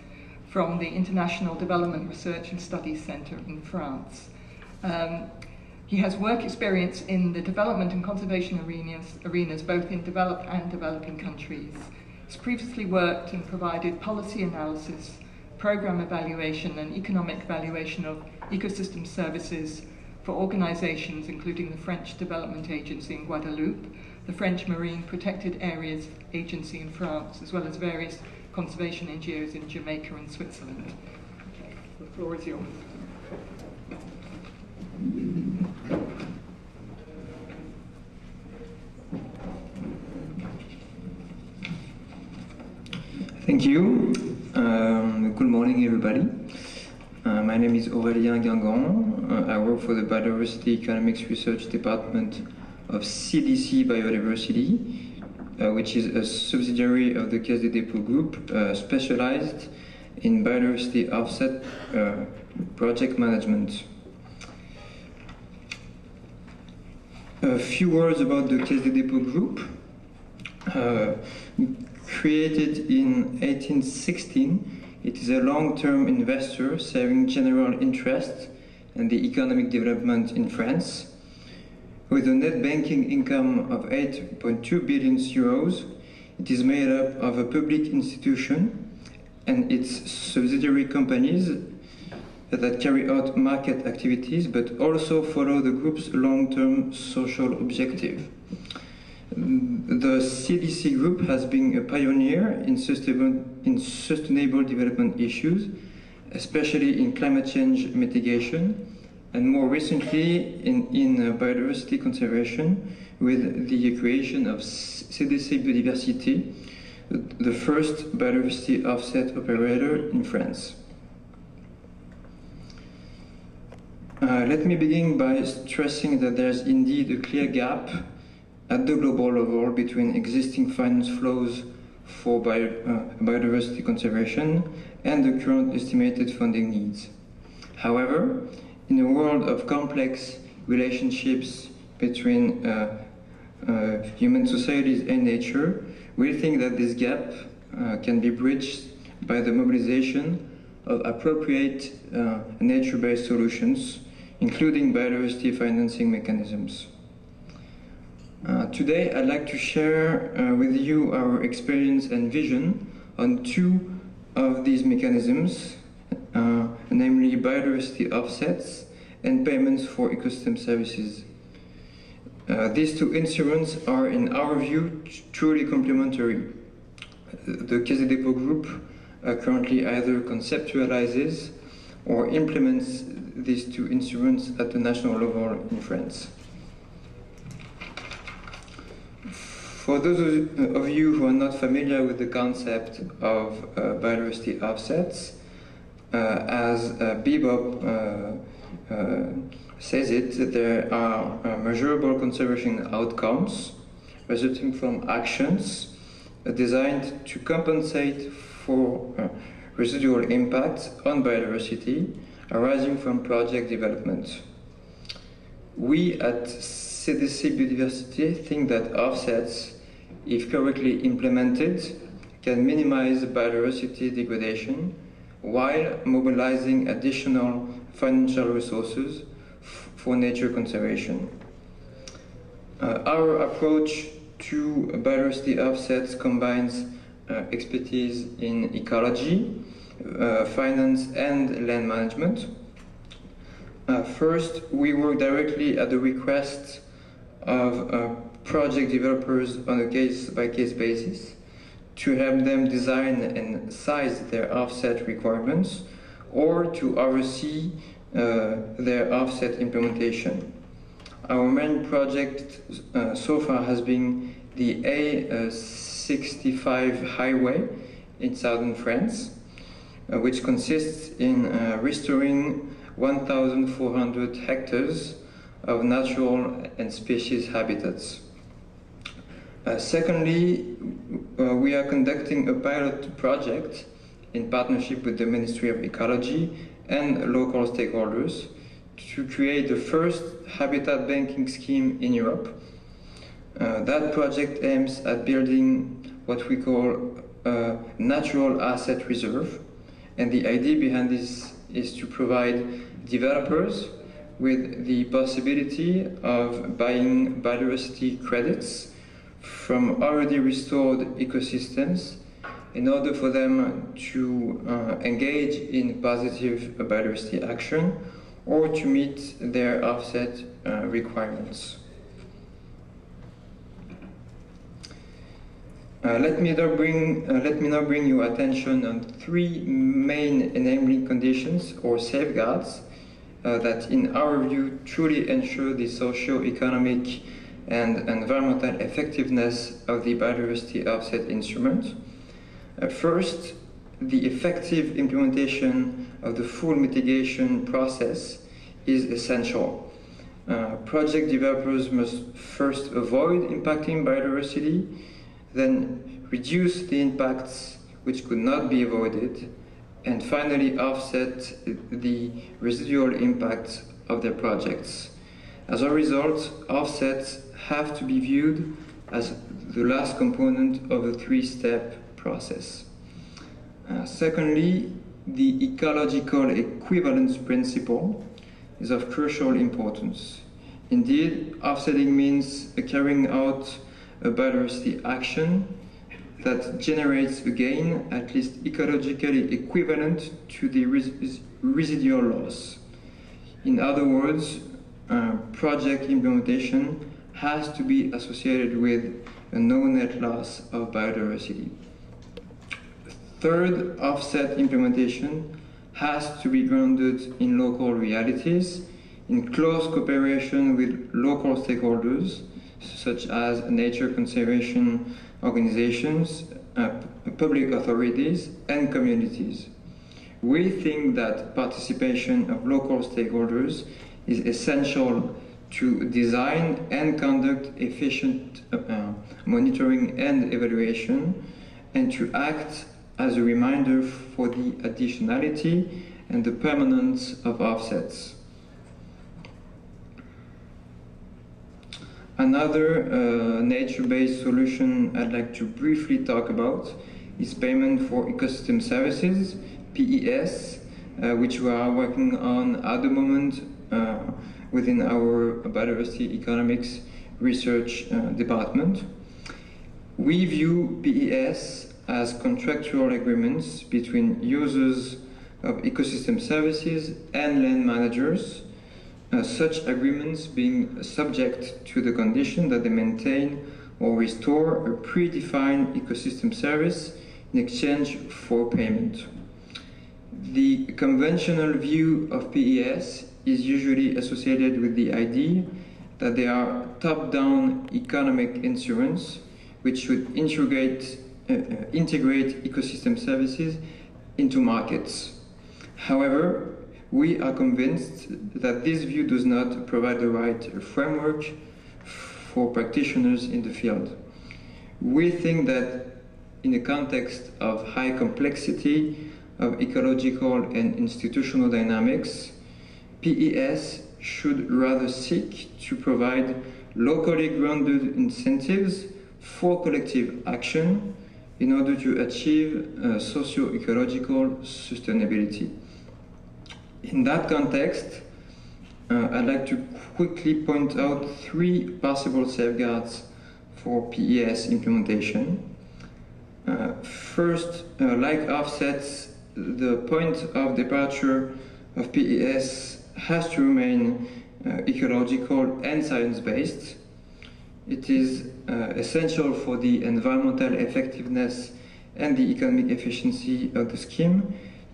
from the International Development Research and Studies Center in France. He has work experience in the development and conservation arenas both in developed and developing countries. He's previously worked and provided policy analysis, program evaluation and economic evaluation of ecosystem services for organizations including the French Development Agency in Guadeloupe, the French Marine Protected Areas Agency in France, as well as various conservation NGOs in Jamaica and Switzerland. Okay, the floor is yours. Thank you. Good morning, everybody. My name is Aurelien Guingamp. I work for the Biodiversity Economics Research Department of CDC Biodiversity, which is a subsidiary of the Caisse de dépôt group specialized in biodiversity offset project management. A few words about the Caisse de dépôt group. Created in 1816, it is a long-term investor serving general interest and the economic development in France. With a net banking income of 8.2 billion euros, it is made up of a public institution and its subsidiary companies that carry out market activities but also follow the group's long-term social objective. The CDC group has been a pioneer in sustainable development issues, especially in climate change mitigation, and more recently in biodiversity conservation with the creation of CDC Biodiversity, the first biodiversity offset operator in France. Let me begin by stressing that there's indeed a clear gap at the global level between existing finance flows for biodiversity conservation and the current estimated funding needs. However, in a world of complex relationships between human societies and nature, we think that this gap can be bridged by the mobilization of appropriate nature-based solutions, including biodiversity financing mechanisms. Today, I'd like to share with you our experience and vision on two of these mechanisms, namely biodiversity offsets and payments for ecosystem services. These two instruments are, in our view, truly complementary. The Caisse des Dépôts group currently either conceptualizes or implements these two instruments at the national level in France. For those of you who are not familiar with the concept of biodiversity offsets, as Bebop says it, there are measurable conservation outcomes resulting from actions designed to compensate for residual impacts on biodiversity arising from project development. We at CDC Biodiversity think that offsets, if correctly implemented, can minimize biodiversity degradation while mobilizing additional financial resources for nature conservation. Our approach to biodiversity offsets combines expertise in ecology, finance, and land management. First, we work directly at the request of project developers on a case-by-case basis to help them design and size their offset requirements or to oversee their offset implementation. Our main project so far has been the A65 highway in southern France, which consists in restoring 1,400 hectares of natural and species habitats. Secondly, we are conducting a pilot project in partnership with the Ministry of Ecology and local stakeholders to create the first habitat banking scheme in Europe. That project aims at building what we call a natural asset reserve, and the idea behind this is to provide developers with the possibility of buying biodiversity credits from already restored ecosystems in order for them to engage in positive biodiversity action or to meet their offset requirements. Let me now bring your attention on three main enabling conditions or safeguards that, in our view, truly ensure the socio-economic and environmental effectiveness of the biodiversity offset instrument. First, the effective implementation of the full mitigation process is essential. Project developers must first avoid impacting biodiversity, then reduce the impacts which could not be avoided, and finally offset the residual impacts of their projects. As a result, offsets have to be viewed as the last component of a three-step process. Secondly, the ecological equivalence principle is of crucial importance. Indeed, offsetting means carrying out a biodiversity action that generates a gain at least ecologically equivalent to the residual loss. In other words, project implementation has to be associated with a no net loss of biodiversity. Third, offset implementation has to be grounded in local realities, in close cooperation with local stakeholders, such as nature conservation organizations, public authorities, and communities. We think that participation of local stakeholders is essential to design and conduct efficient monitoring and evaluation, and to act as a reminder for the additionality and the permanence of offsets. Another nature-based solution I'd like to briefly talk about is payment for ecosystem services, PES, which we are working on at the moment within our biodiversity economics research department. We view PES as contractual agreements between users of ecosystem services and land managers, such agreements being subject to the condition that they maintain or restore a predefined ecosystem service in exchange for payment. The conventional view of PES is usually associated with the idea that they are top-down economic instruments which should integrate ecosystem services into markets. However, we are convinced that this view does not provide the right framework for practitioners in the field. We think that in the context of high complexity of ecological and institutional dynamics, PES should rather seek to provide locally grounded incentives for collective action in order to achieve socio-ecological sustainability. In that context, I'd like to quickly point out 3 possible safeguards for PES implementation. First, like offsets, the point of departure of PES has to remain ecological and science-based. It is essential for the environmental effectiveness and the economic efficiency of the scheme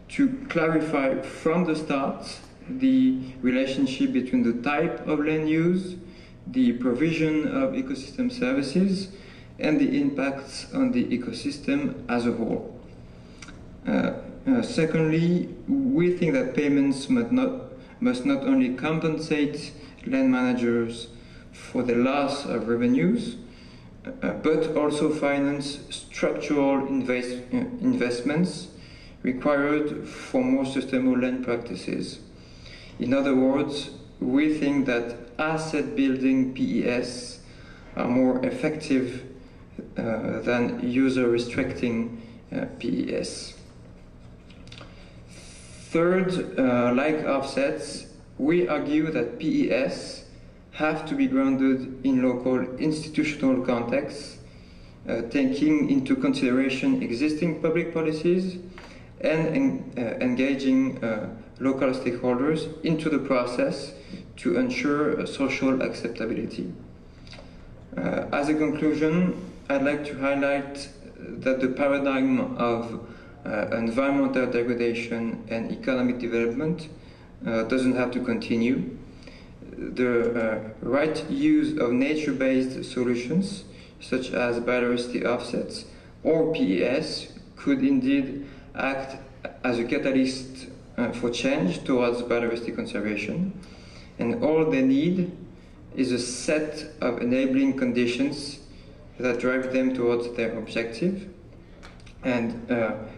to clarify from the start the relationship between the type of land use, the provision of ecosystem services, and the impacts on the ecosystem as a whole. Secondly, we think that payments must not only compensate land managers for the loss of revenues, but also finance structural investments required for more sustainable land practices. In other words, we think that asset-building PES are more effective than user-restricting PES. Third, like offsets, we argue that PES have to be grounded in local institutional contexts, taking into consideration existing public policies and engaging local stakeholders into the process to ensure social acceptability. As a conclusion, I'd like to highlight that the paradigm of environmental degradation and economic development doesn't have to continue. The right use of nature-based solutions, such as biodiversity offsets or PES, could indeed act as a catalyst for change towards biodiversity conservation. And all they need is a set of enabling conditions that drive them towards their objective. And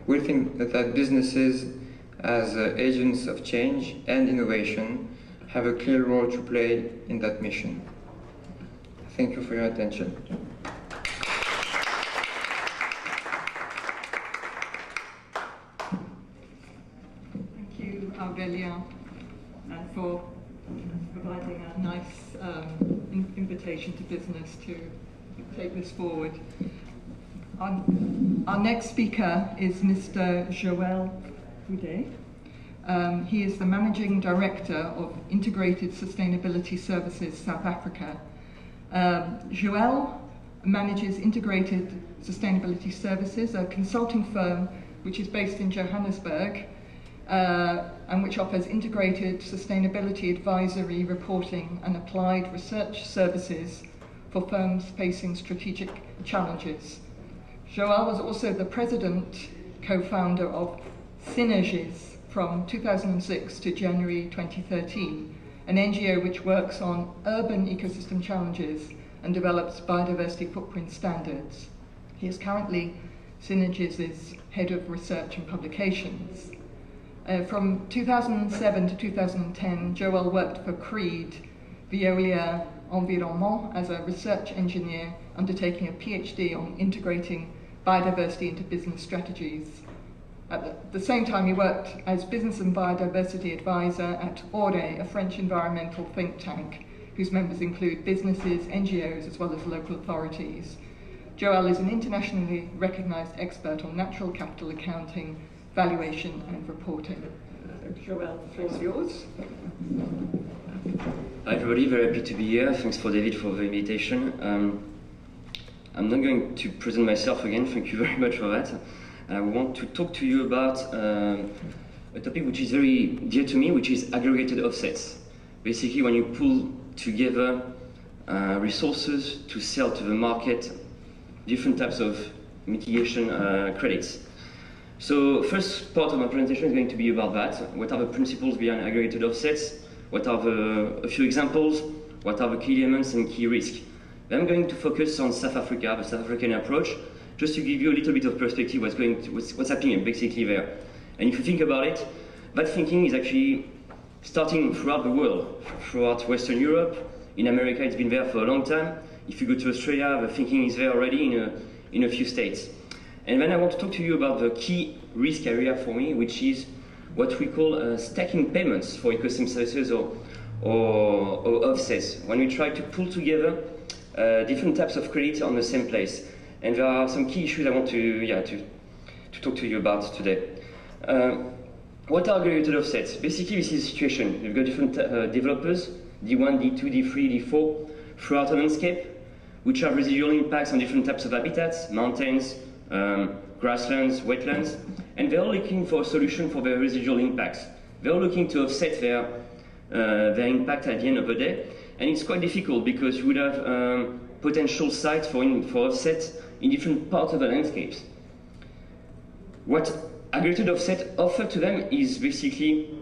we think that businesses, as agents of change and innovation, have a clear role to play in that mission. Thank you for your attention. Thank you, Aurélien, and for providing a nice invitation to business to take this forward. Our next speaker is Mr. Joël Boudet. He is the Managing Director of Integrated Sustainability Services South Africa. Joël manages Integrated Sustainability Services, a consulting firm which is based in Johannesburg and which offers integrated sustainability advisory, reporting and applied research services for firms facing strategic challenges. Joël was also the president, co-founder of Synergies from 2006 to January 2013, an NGO which works on urban ecosystem challenges and develops biodiversity footprint standards. He is currently Synergies is Head of Research and Publications. From 2007 to 2010, Joël worked for CREED, Veolia Environnement, as a research engineer undertaking a PhD on integrating biodiversity into business strategies. At the same time, he worked as business and biodiversity advisor at ORE, a French environmental think tank, whose members include businesses, NGOs, as well as local authorities. Joël is an internationally recognized expert on natural capital accounting, valuation and reporting. Joël, the floor is yours. Hi everybody, very happy to be here. Thanks for David for the invitation. I'm not going to present myself again, thank you very much for that. I want to talk to you about a topic which is very dear to me, which is aggregated offsets. Basically, when you pull together resources to sell to the market different types of mitigation credits. So first part of my presentation is going to be about that. What are the principles behind aggregated offsets? What are a few examples? What are the key elements and key risks? Then I'm going to focus on South Africa, the South African approach, just to give you a little bit of perspective what's happening basically there. And if you think about it, that thinking is actually starting throughout the world, throughout Western Europe. In America, it's been there for a long time. If you go to Australia, the thinking is there already in a few states. And then I want to talk to you about the key risk area for me, which is what we call stacking payments for ecosystem services or offsets, when we try to pull together different types of credit on the same place. And there are some key issues I want to talk to you about today. What are aggregated offsets? Basically, this is a situation. You've got different developers, D1, D2, D3, D4, throughout a landscape, which have residual impacts on different types of habitats, mountains, grasslands, wetlands, and they're all looking for a solution for their residual impacts. They're all looking to offset their impact at the end of the day, and it's quite difficult because you would have potential sites for offset in different parts of the landscapes. What aggregated offset offer to them is basically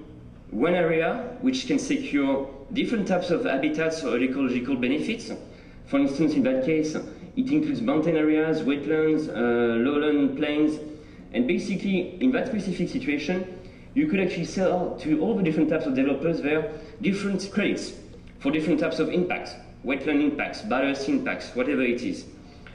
one area which can secure different types of habitats or ecological benefits. For instance, in that case, it includes mountain areas, wetlands, lowland plains, and basically, in that specific situation, you could actually sell to all the different types of developers their different credits for different types of impacts, wetland impacts, biodiversity impacts, whatever it is.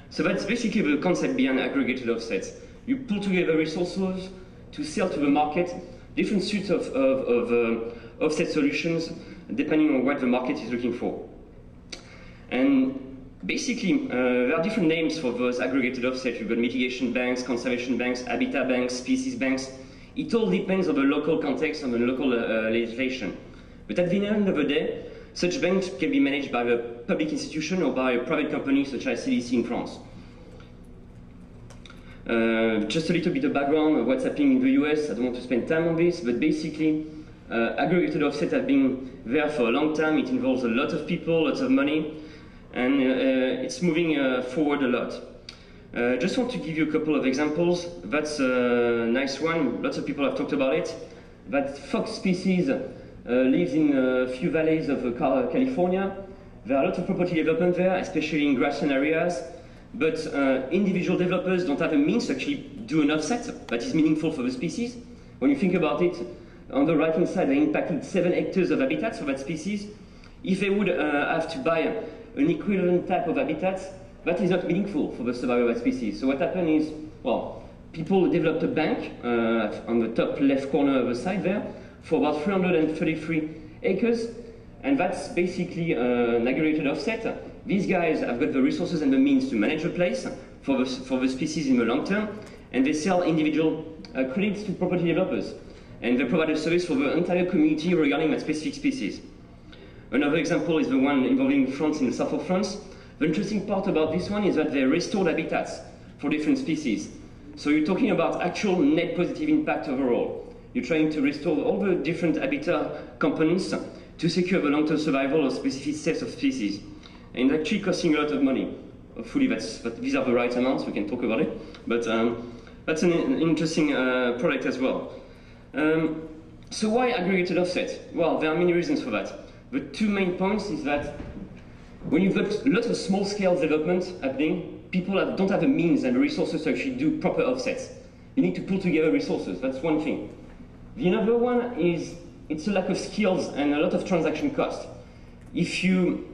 So that's basically the concept behind aggregated offsets. You pull together resources to sell to the market different suites of offset solutions depending on what the market is looking for. And basically, there are different names for those aggregated offsets. You've got mitigation banks, conservation banks, habitat banks, species banks. It all depends on the local context and the local legislation. But at the end of the day, such banks can be managed by a public institution or by a private company such as CDC in France. Just a little bit of background of what's happening in the US. I don't want to spend time on this, but basically, aggregated offsets have been there for a long time. It involves a lot of people, lots of money, and it's moving forward a lot. Just want to give you a couple of examples. That's a nice one. Lots of people have talked about it. That fox species lives in a few valleys of California. There are lots of property development there, especially in grassland areas. But individual developers don't have the means to actually do an offset that is meaningful for the species. When you think about it, on the right-hand side, they impacted 7 hectares of habitats for that species. If they would have to buy an equivalent type of habitat, that is not meaningful for the survival of that species. So what happened is, well, people developed a bank on the top left corner of the side there for about 333 acres, and that's basically an aggregated offset. These guys have got the resources and the means to manage the place for the species in the long term, and they sell individual credits to property developers. And they provide a service for the entire community regarding that specific species. Another example is the one involving France, in the south of France. The interesting part about this one is that they restored habitats for different species. So you're talking about actual net positive impact overall. You're trying to restore all the different habitat components to secure the long-term survival of specific sets of species. And it's actually costing a lot of money. Hopefully these are the right amounts, we can talk about it. But that's an interesting product as well. So why aggregated offset? Well, there are many reasons for that. The two main points is that when you've got lots of small-scale development happening, people don't have the means and the resources to actually do proper offsets. You need to pull together resources, that's one thing. The other one is, it's a lack of skills and a lot of transaction cost. If you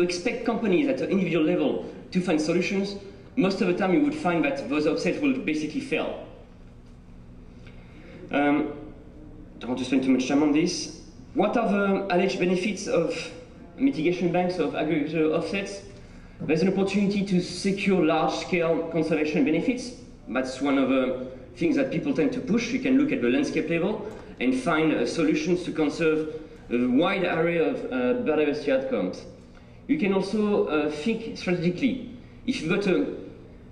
expect companies at an individual level to find solutions, most of the time you would find that those offsets will basically fail. Don't want to spend too much time on this. What are the alleged benefits of mitigation banks, of agricultural offsets? There's an opportunity to secure large-scale conservation benefits. That's one of the things that people tend to push. You can look at the landscape level and find solutions to conserve a wide array of biodiversity outcomes. You can also think strategically. If you've got a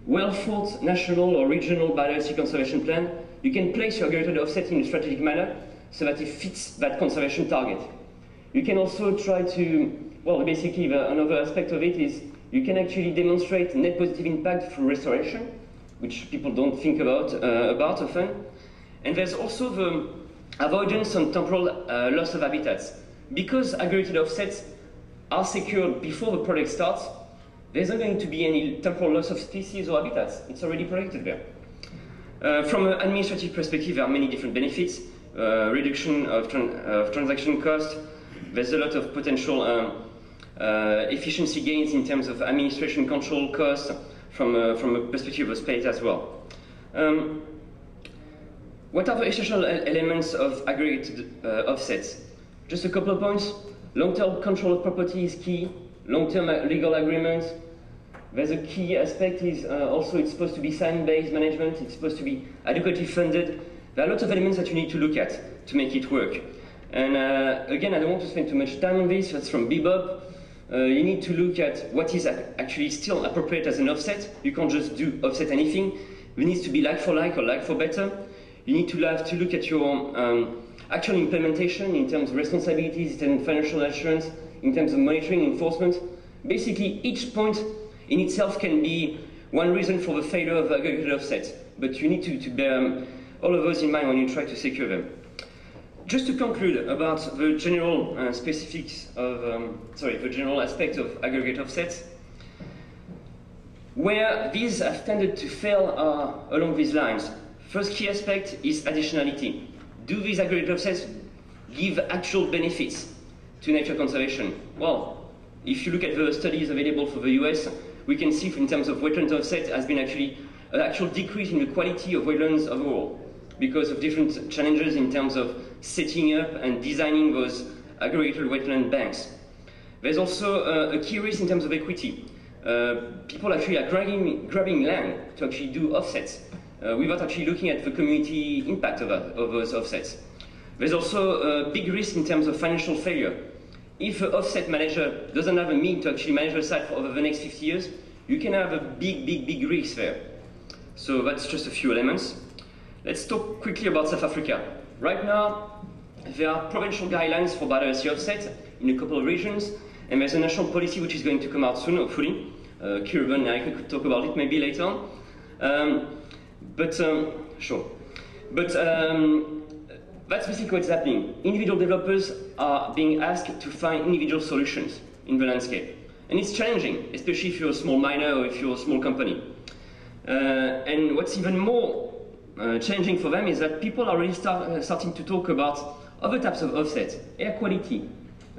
well-thought national or regional biodiversity conservation plan, you can place your agricultural offset in a strategic manner so that it fits that conservation target. You can also try to, well, basically another aspect of it is you can actually demonstrate net positive impact through restoration, which people don't think about often. And there's also the avoidance on temporal loss of habitats. Because agricultural offsets are secured before the project starts, there's not going to be any temporal loss of species or habitats. It's already protected there. From an administrative perspective, there are many different benefits. Reduction of transaction cost. There's a lot of potential efficiency gains in terms of administration control costs from a perspective of state as well. What are the essential elements of aggregated offsets? Just a couple of points. Long-term control of property is key. Long-term legal agreements. There's a key aspect is also it's supposed to be science-based management. It's supposed to be adequately funded. There are lots of elements that you need to look at to make it work. And again, I don't want to spend too much time on this. That's from BBOP. You need to look at what is actually still appropriate as an offset. You can't just do offset anything. It needs to be like for like or like for better. You need to have to look at your actual implementation in terms of responsibilities, in terms of financial assurance, in terms of monitoring, enforcement. Basically, each point in itself can be one reason for the failure of agricultural offsets. But you need to bear all of those in mind when you try to secure them. Just to conclude about the general specifics of, the general aspect of aggregate offsets, where these have tended to fail along these lines. First key aspect is additionality. Do these aggregate offsets give actual benefits to nature conservation? Well, if you look at the studies available for the US, we can see in terms of wetland offset has been actually an actual decrease in the quality of wetlands overall because of different challenges in terms of setting up and designing those aggregated wetland banks. There's also a key risk in terms of equity. People actually are grabbing land to actually do offsets without actually looking at the community impact of those offsets. There's also a big risk in terms of financial failure. If an offset manager doesn't have a means to actually manage the site for over the next 50 years, you can have a big risk there. So that's just a few elements. Let's talk quickly about South Africa. Right now, there are provincial guidelines for biodiversity offset in a couple of regions, and there's a national policy which is going to come out soon, hopefully. Kirvan and I could talk about it maybe later on. Sure. But that's basically what's happening. Individual developers are being asked to find individual solutions in the landscape. And it's challenging, especially if you're a small miner or if you're a small company. And what's even more challenging for them is that people are already starting to talk about other types of offsets, air quality,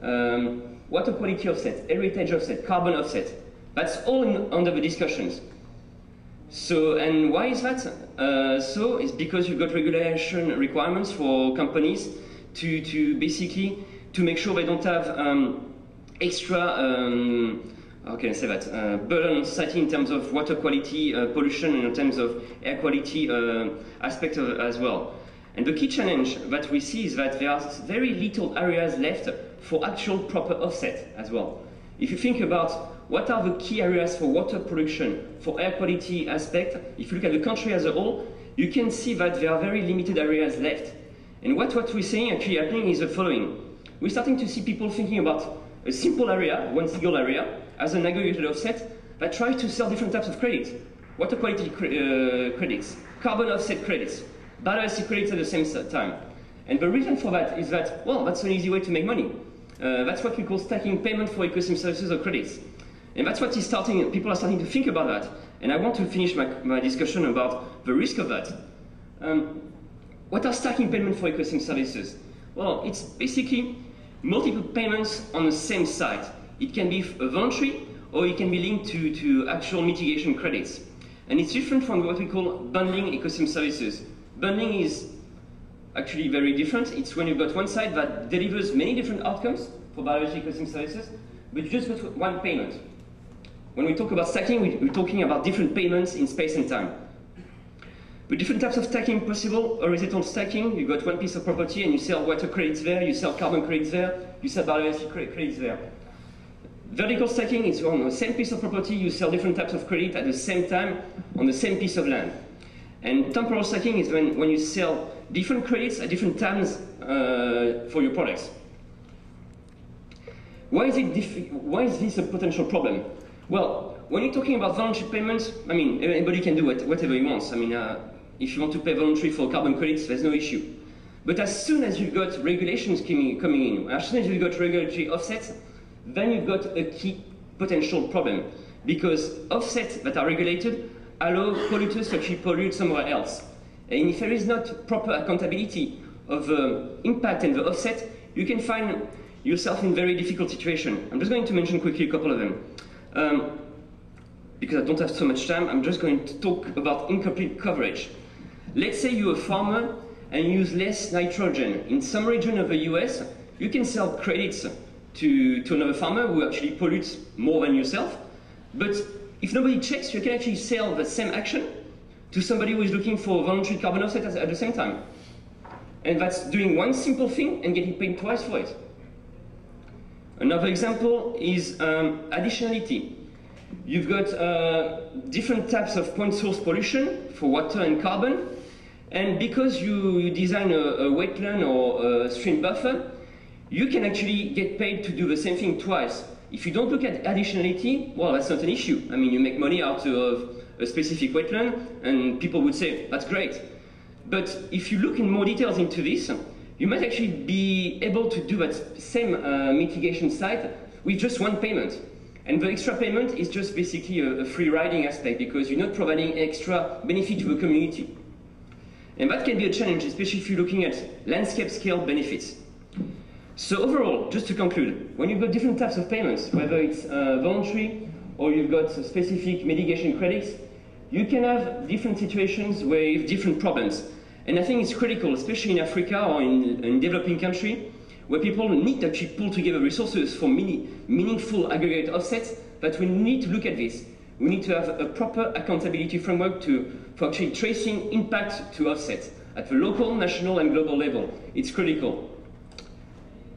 water quality offset, heritage offset, carbon offset. That's all under the discussions. So, and why is that? So it's because you've got regulation requirements for companies to basically to make sure they don't have extra, how can I say that, burden on society in terms of water quality, pollution, and in terms of air quality aspect as well. And the key challenge that we see is that there are very little areas left for actual proper offset as well. If you think about what are the key areas for water production, for air quality aspect, if you look at the country as a whole, you can see that there are very limited areas left. And what we're seeing actually happening is the following. We're starting to see people thinking about a simple area, one single area, as an aggregated offset that tries to sell different types of credits. Water quality credits, carbon offset credits, biodiversity credits at the same time. And the reason for that is that, well, that's an easy way to make money. That's what we call stacking payment for ecosystem services or credits. And that's what people are starting to think about that. And I want to finish my discussion about the risk of that. What are stacking payments for ecosystem services? Well, it's basically multiple payments on the same site. It can be voluntary, or it can be linked to actual mitigation credits. And it's different from what we call bundling ecosystem services. Bundling is actually very different. It's when you've got one site that delivers many different outcomes for biological ecosystem services, but you just got one payment. When we talk about stacking, we're talking about different payments in space and time. But different types of stacking possible. Horizontal stacking, you've got one piece of property and you sell water credits there, you sell carbon credits there, you sell biodiversity credits there. Vertical stacking is on the same piece of property, you sell different types of credit at the same time on the same piece of land. And temporal stacking is when you sell different credits at different times for your products. Why is this a potential problem? Well, when you're talking about voluntary payments, I mean, anybody can do whatever he wants. I mean, if you want to pay voluntary for carbon credits, there's no issue. But as soon as you've got regulations coming in, as soon as you've got regulatory offsets, then you've got a key potential problem. Because offsets that are regulated allow polluters to actually pollute somewhere else. And if there is not proper accountability of the impact and the offset, you can find yourself in very difficult situation. I'm just going to mention quickly a couple of them. Because I don't have so much time, I'm just going to talk about incomplete coverage. Let's say you're a farmer and you use less nitrogen. In some region of the US, you can sell credits to another farmer who actually pollutes more than yourself. But if nobody checks, you can actually sell the same action to somebody who is looking for voluntary carbon offset at the same time. And that's doing one simple thing and getting paid twice for it. Another example is additionality. You've got different types of point source pollution for water and carbon, and because you design a wetland or a stream buffer, you can actually get paid to do the same thing twice. If you don't look at additionality, well, that's not an issue. I mean, you make money out of a specific wetland, and people would say, that's great. But if you look in more details into this, you might actually be able to do that same mitigation site with just one payment. And the extra payment is just basically a free riding aspect because you're not providing extra benefit to the community. And that can be a challenge, especially if you're looking at landscape scale benefits. So overall, just to conclude, when you've got different types of payments, whether it's voluntary or you've got specific mitigation credits, you can have different situations where you have different problems. And I think it's critical, especially in Africa or in developing countries, where people need to actually pull together resources for meaningful aggregate offsets, that we need to look at this. We need to have a proper accountability framework for actually tracing impact to offsets at the local, national, and global level. It's critical.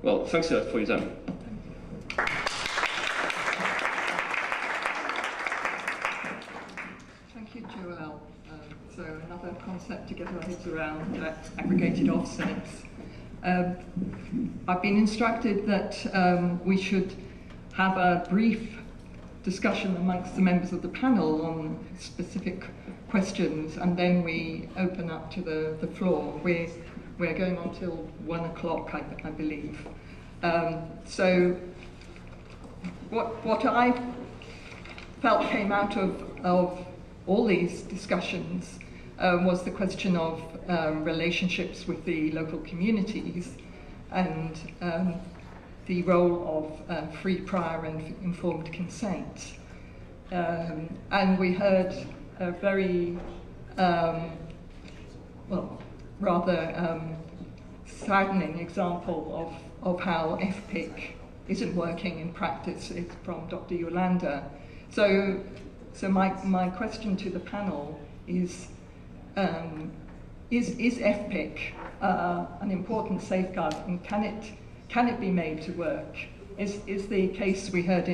Well, thanks a lot for your time. Thank you, Joel. So another concept to get our heads around, aggregated offsets. I've been instructed that we should have a brief discussion amongst the members of the panel on specific questions, and then we open up to the floor. We're going on till 1 o'clock, I believe. So what I felt came out of all these discussions was the question of relationships with the local communities and the role of free, prior and informed consent. And we heard a very, rather saddening example of how FPIC isn't working in practice. It's from Dr. Yolanda. So my question to the panel is FPIC an important safeguard, and can it be made to work? Is the case we heard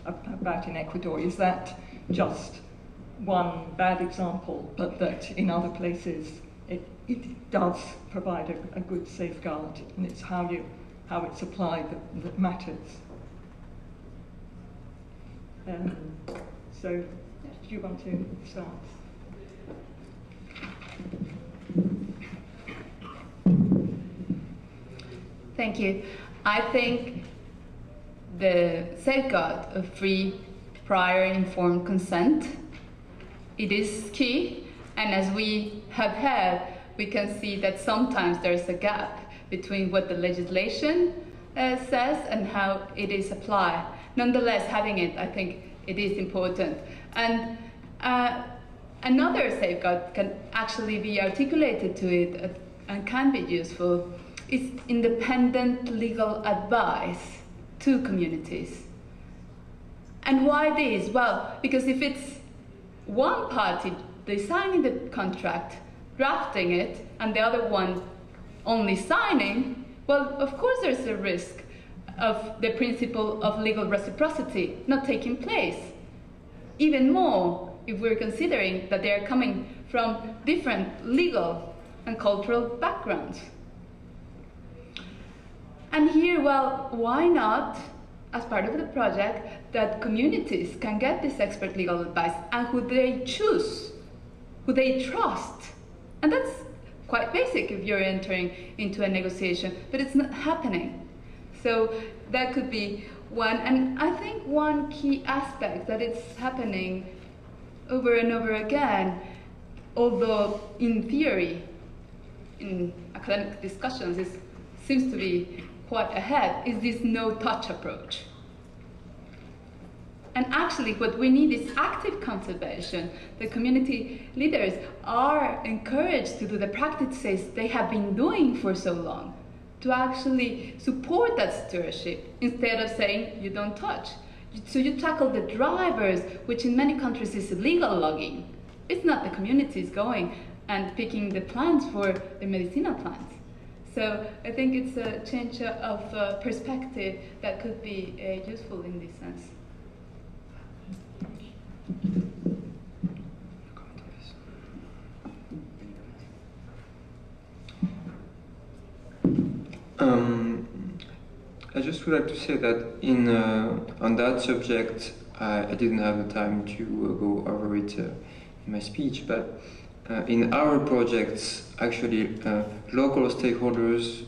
about in Ecuador, is that just one bad example, but that in other places it does provide a good safeguard, and it's how it's applied that matters? So, do you want to start? Thank you. I think the safeguard of free, prior informed consent. It is key, and as we have had, we can see that sometimes there's a gap between what the legislation says and how it is applied. Nonetheless, having it, I think it is important. And another safeguard can actually be articulated to it and can be useful is independent legal advice to communities. And why this? Well, because if it's one party designing the contract, drafting it, and the other one only signing, well, of course there's a risk of the principle of legal reciprocity not taking place. Even more if we're considering that they're coming from different legal and cultural backgrounds. And here, well, why not, as part of the project, that communities can get this expert legal advice and who they choose, who they trust. And that's quite basic if you're entering into a negotiation, but it's not happening. So that could be one. And I think one key aspect that it's happening over and over again, although in theory, in academic discussions, it seems to be quite ahead, is this no-touch approach. And actually what we need is active conservation. The community leaders are encouraged to do the practices they have been doing for so long, to actually support that stewardship instead of saying you don't touch. So you tackle the drivers, which in many countries is illegal logging. It's not the communities going and picking the plants for the medicinal plants. So I think it's a change of perspective that could be useful in this sense. I just would like to say that on that subject, I didn't have the time to go over it in my speech, but in our projects, actually, local stakeholders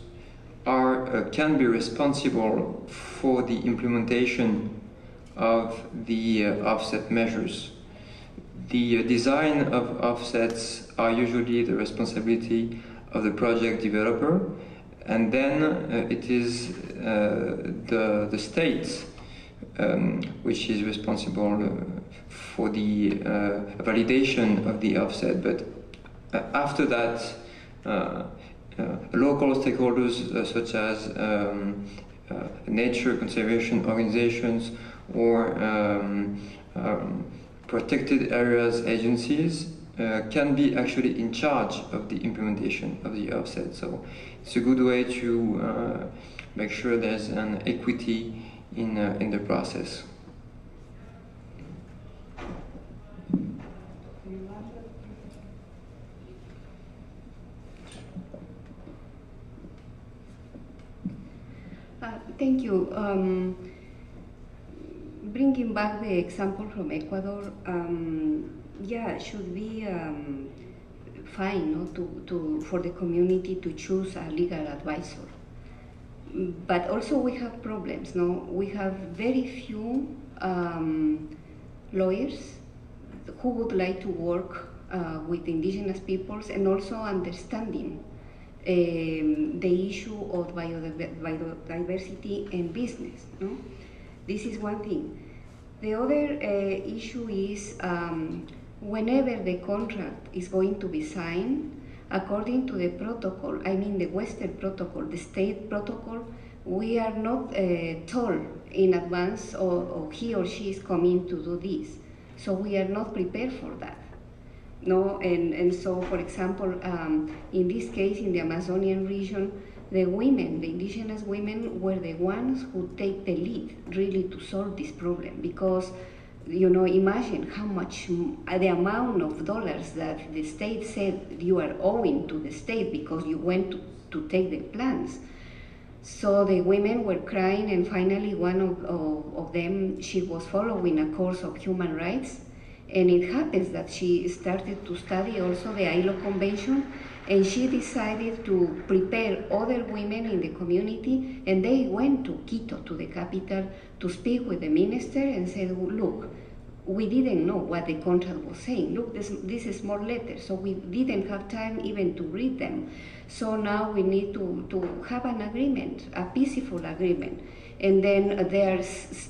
can be responsible for the implementation of the offset measures. The design of offsets are usually the responsibility of the project developer, and then it is the state which is responsible for the validation of the offset. But after that, local stakeholders such as nature conservation organizations or protected areas agencies can be actually in charge of the implementation of the offset. So it's a good way to make sure there's an equity in the process. Thank you. Bringing back the example from Ecuador, yeah, should be fine, no, for the community to choose a legal advisor. But also we have problems, no? We have very few lawyers who would like to work with indigenous peoples and also understanding the issue of biodiversity and business, no? This is one thing. The other issue is whenever the contract is going to be signed, according to the protocol, I mean the Western protocol, the state protocol, we are not told in advance or he or she is coming to do this. So we are not prepared for that. No, and so, for example, in this case, in the Amazonian region, the women, the indigenous women, were the ones who take the lead, really, to solve this problem. Because, you know, imagine how much, the amount of dollars that the state said you are owing to the state because you went to take the plants. So the women were crying, and finally one of them, she was following a course of human rights. And it happens that she started to study also the ILO Convention, and she decided to prepare other women in the community, and they went to Quito, to the capital, to speak with the minister and said, look, we didn't know what the contract was saying. Look, this is more letters, so we didn't have time even to read them. So now we need to have an agreement, a peaceful agreement. And then there's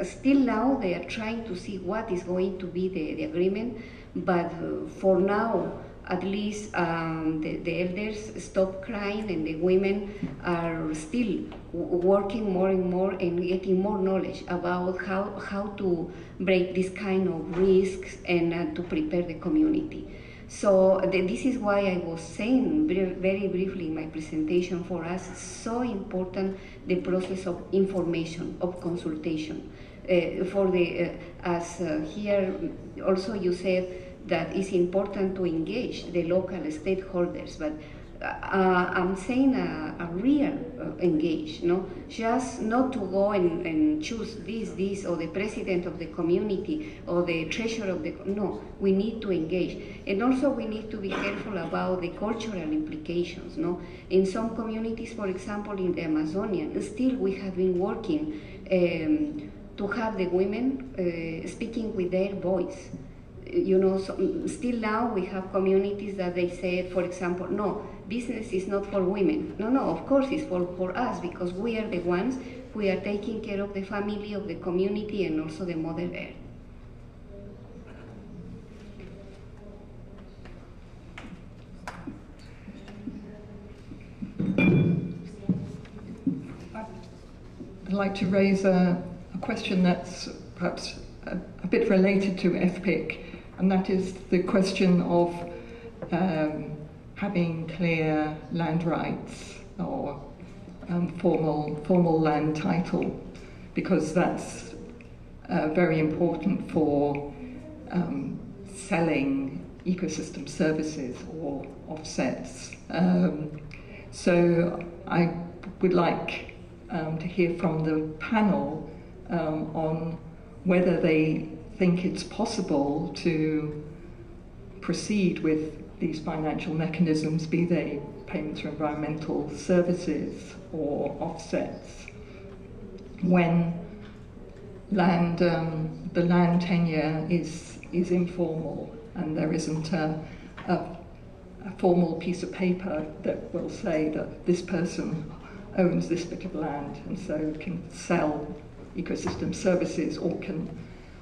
still now they are trying to see what is going to be the agreement, but for now, at least the elders stop crying and the women are still working more and more and getting more knowledge about how to break this kind of risks and to prepare the community. So this is why I was saying very briefly in my presentation, for us it's so important the process of information, of consultation. As here also you said, that it's important to engage the local stakeholders, but I'm saying a real engage, no? Just not to go and choose this, or the president of the community, or the treasurer of the, no, we need to engage. And also we need to be careful about the cultural implications, no? In some communities, for example, in the Amazonian, still we have been working to have the women speaking with their voice. You know, so still now we have communities that they say, for example, no, business is not for women. No, of course it's for us, because we are the ones who are taking care of the family, of the community, and also the Mother Earth. I'd like to raise a question that's perhaps a bit related to FPIC, and that is the question of having clear land rights or formal land title, because that's very important for selling ecosystem services or offsets. So I would like to hear from the panel on whether they think it's possible to proceed with these financial mechanisms, be they payments for environmental services or offsets, when the land tenure is informal and there isn't a formal piece of paper that will say that this person owns this bit of land and so can sell ecosystem services or can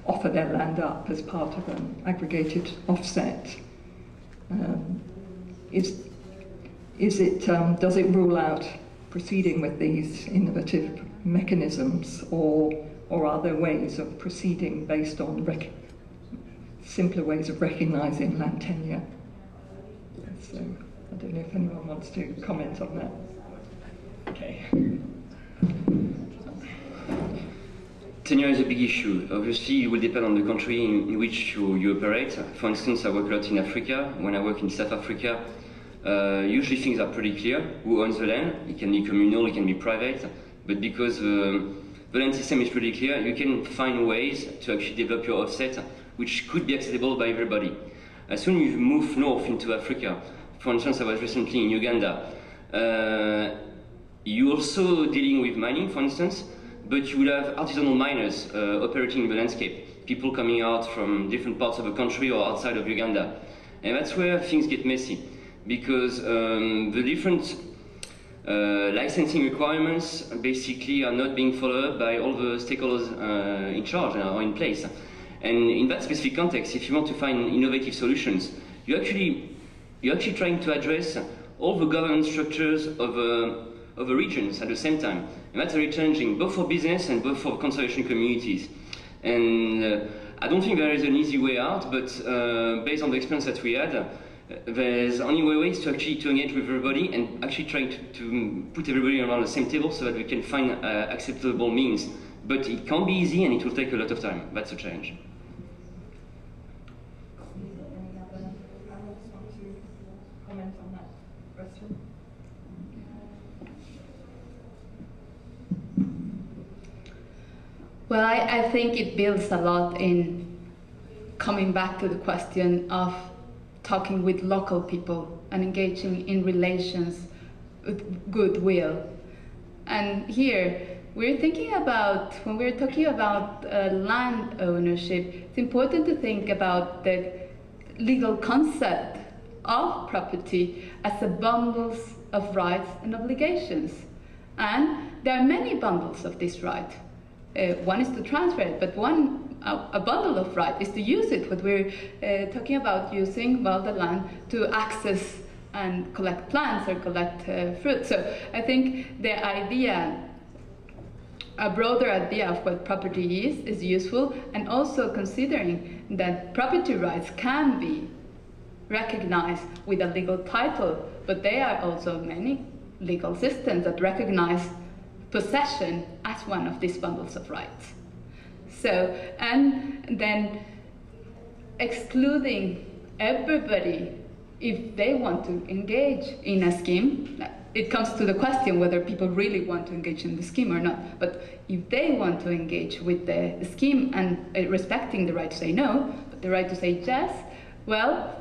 offer their land up as part of an aggregated offset. Does it rule out proceeding with these innovative mechanisms, or are there ways of proceeding based on simpler ways of recognizing land tenure? So I don't know if anyone wants to comment on that. Okay. Tenure is a big issue. Obviously, it will depend on the country in which you operate. For instance, I work a lot in Africa. When I work in South Africa, usually things are pretty clear. Who owns the land? It can be communal, it can be private. But because the land system is pretty clear, you can find ways to actually develop your offset, which could be accessible by everybody. As soon as you move north into Africa, for instance, I was recently in Uganda, you're also dealing with mining, for instance, but you will have artisanal miners operating in the landscape, people coming out from different parts of the country or outside of Uganda. And that's where things get messy, because the different licensing requirements basically are not being followed up by all the stakeholders in charge or in place. And in that specific context, if you want to find innovative solutions, you're actually trying to address all the governance structures of the regions at the same time. And that's very challenging, both for business and both for conservation communities. And I don't think there is an easy way out, but based on the experience that we had, there's only ways to actually engage with everybody and actually trying to put everybody around the same table so that we can find acceptable means. But it can't be easy and it will take a lot of time. That's a challenge. Comment on that question? Well, I think it builds a lot in coming back to the question of talking with local people and engaging in relations with goodwill. And here, we're thinking about, when we're talking about land ownership, it's important to think about the legal concept of property as a bundle of rights and obligations. And there are many bundles of this right. One is to transfer it, but a bundle of right is to use it. What we're talking about using, well, the land to access and collect plants or collect fruit. So I think the idea, a broader idea of what property is useful, and also considering that property rights can be recognized with a legal title, but there are also many legal systems that recognize possession as one of these bundles of rights. So, and then excluding everybody if they want to engage in a scheme. It comes to the question whether people really want to engage in the scheme or not. But if they want to engage with the scheme and respecting the right to say no, but the right to say yes, well,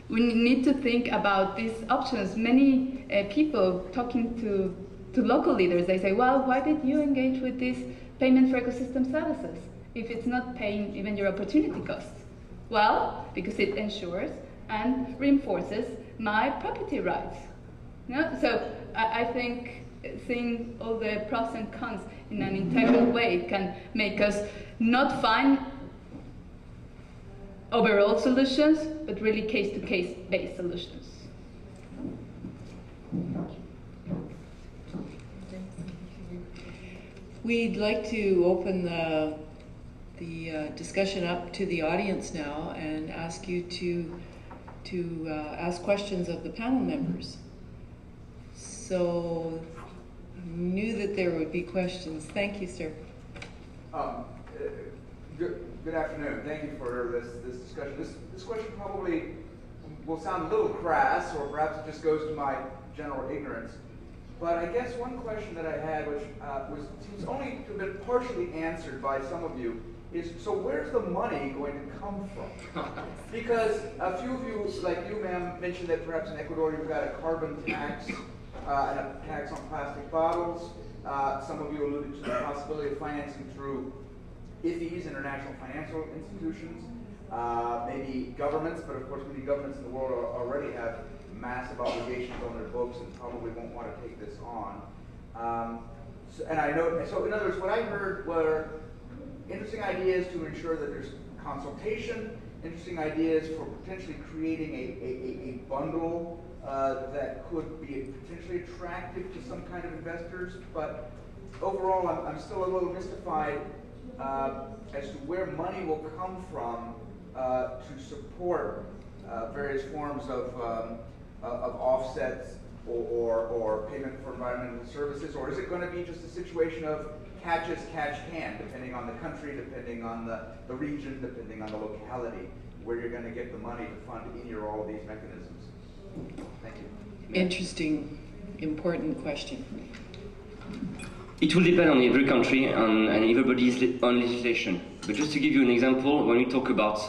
we need to think about these options. Many people talking to local leaders, they say, well, why did you engage with this payment for ecosystem services if it's not paying even your opportunity costs? Well, because it ensures and reinforces my property rights. No? So I think seeing all the pros and cons in an integral way can make us not find overall solutions, but really case-to-case based solutions. We'd like to open the discussion up to the audience now and ask you to ask questions of the panel members. So I knew that there would be questions. Thank you, sir. Good afternoon. Thank you for this discussion. This question probably will sound a little crass, or perhaps it just goes to my general ignorance. But I guess one question that I had, which seems only to have been partially answered by some of you, is so where's the money going to come from? Because a few of you, like you, ma'am, mentioned that perhaps in Ecuador you've got a carbon tax and a tax on plastic bottles. Some of you alluded to the possibility of financing through IFIs, international financial institutions, maybe governments, but of course many governments in the world already have massive obligations on their books and probably won't want to take this on. So in other words, what I heard were interesting ideas to ensure that there's consultation, interesting ideas for potentially creating a bundle that could be potentially attractive to some kind of investors, but overall I'm still a little mystified as to where money will come from to support various forms of offsets or payment for environmental services, or is it going to be just a situation of catch as catch can, depending on the country, depending on the region, depending on the locality, where you're going to get the money to fund all of these mechanisms? Thank you. Interesting, important question. It will depend on every country and everybody's own legislation. But just to give you an example, when we talk about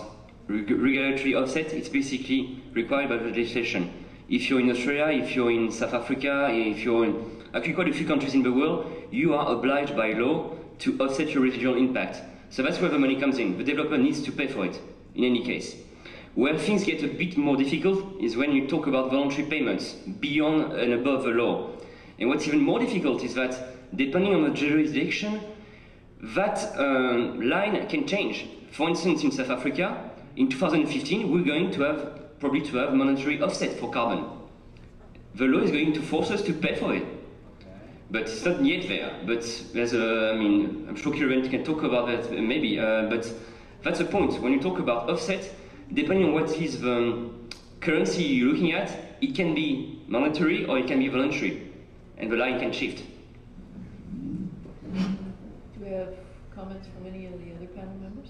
regulatory offset, it's basically required by the legislation. If you're in Australia, if you're in South Africa, if you're in actually quite a few countries in the world, you are obliged by law to offset your residual impact. So that's where the money comes in. The developer needs to pay for it, in any case. Where things get a bit more difficult is when you talk about voluntary payments beyond and above the law. And what's even more difficult is that depending on the jurisdiction, that line can change. For instance, in South Africa, in 2015, we're going to probably have monetary offset for carbon. The law is going to force us to pay for it. But it's not yet there. But there's I'm sure Kieran can talk about that maybe, but that's the point. When you talk about offset, depending on what is the currency you're looking at, it can be monetary or it can be voluntary, and the line can shift. Do we have comments from any of the other panel members?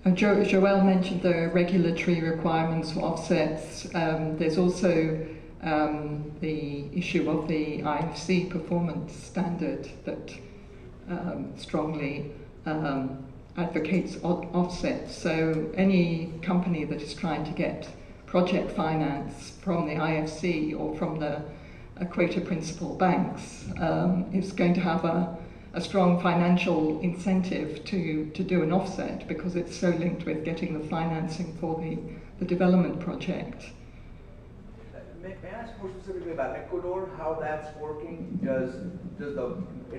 Joelle mentioned the regulatory requirements for offsets. There's also the issue of the IFC performance standard that strongly advocates offsets. So any company that is trying to get project finance from the IFC or from the Equator Principal banks is going to have a strong financial incentive to do an offset because it's so linked with getting the financing for the development project. May I ask more specifically about Ecuador, how that's working? Is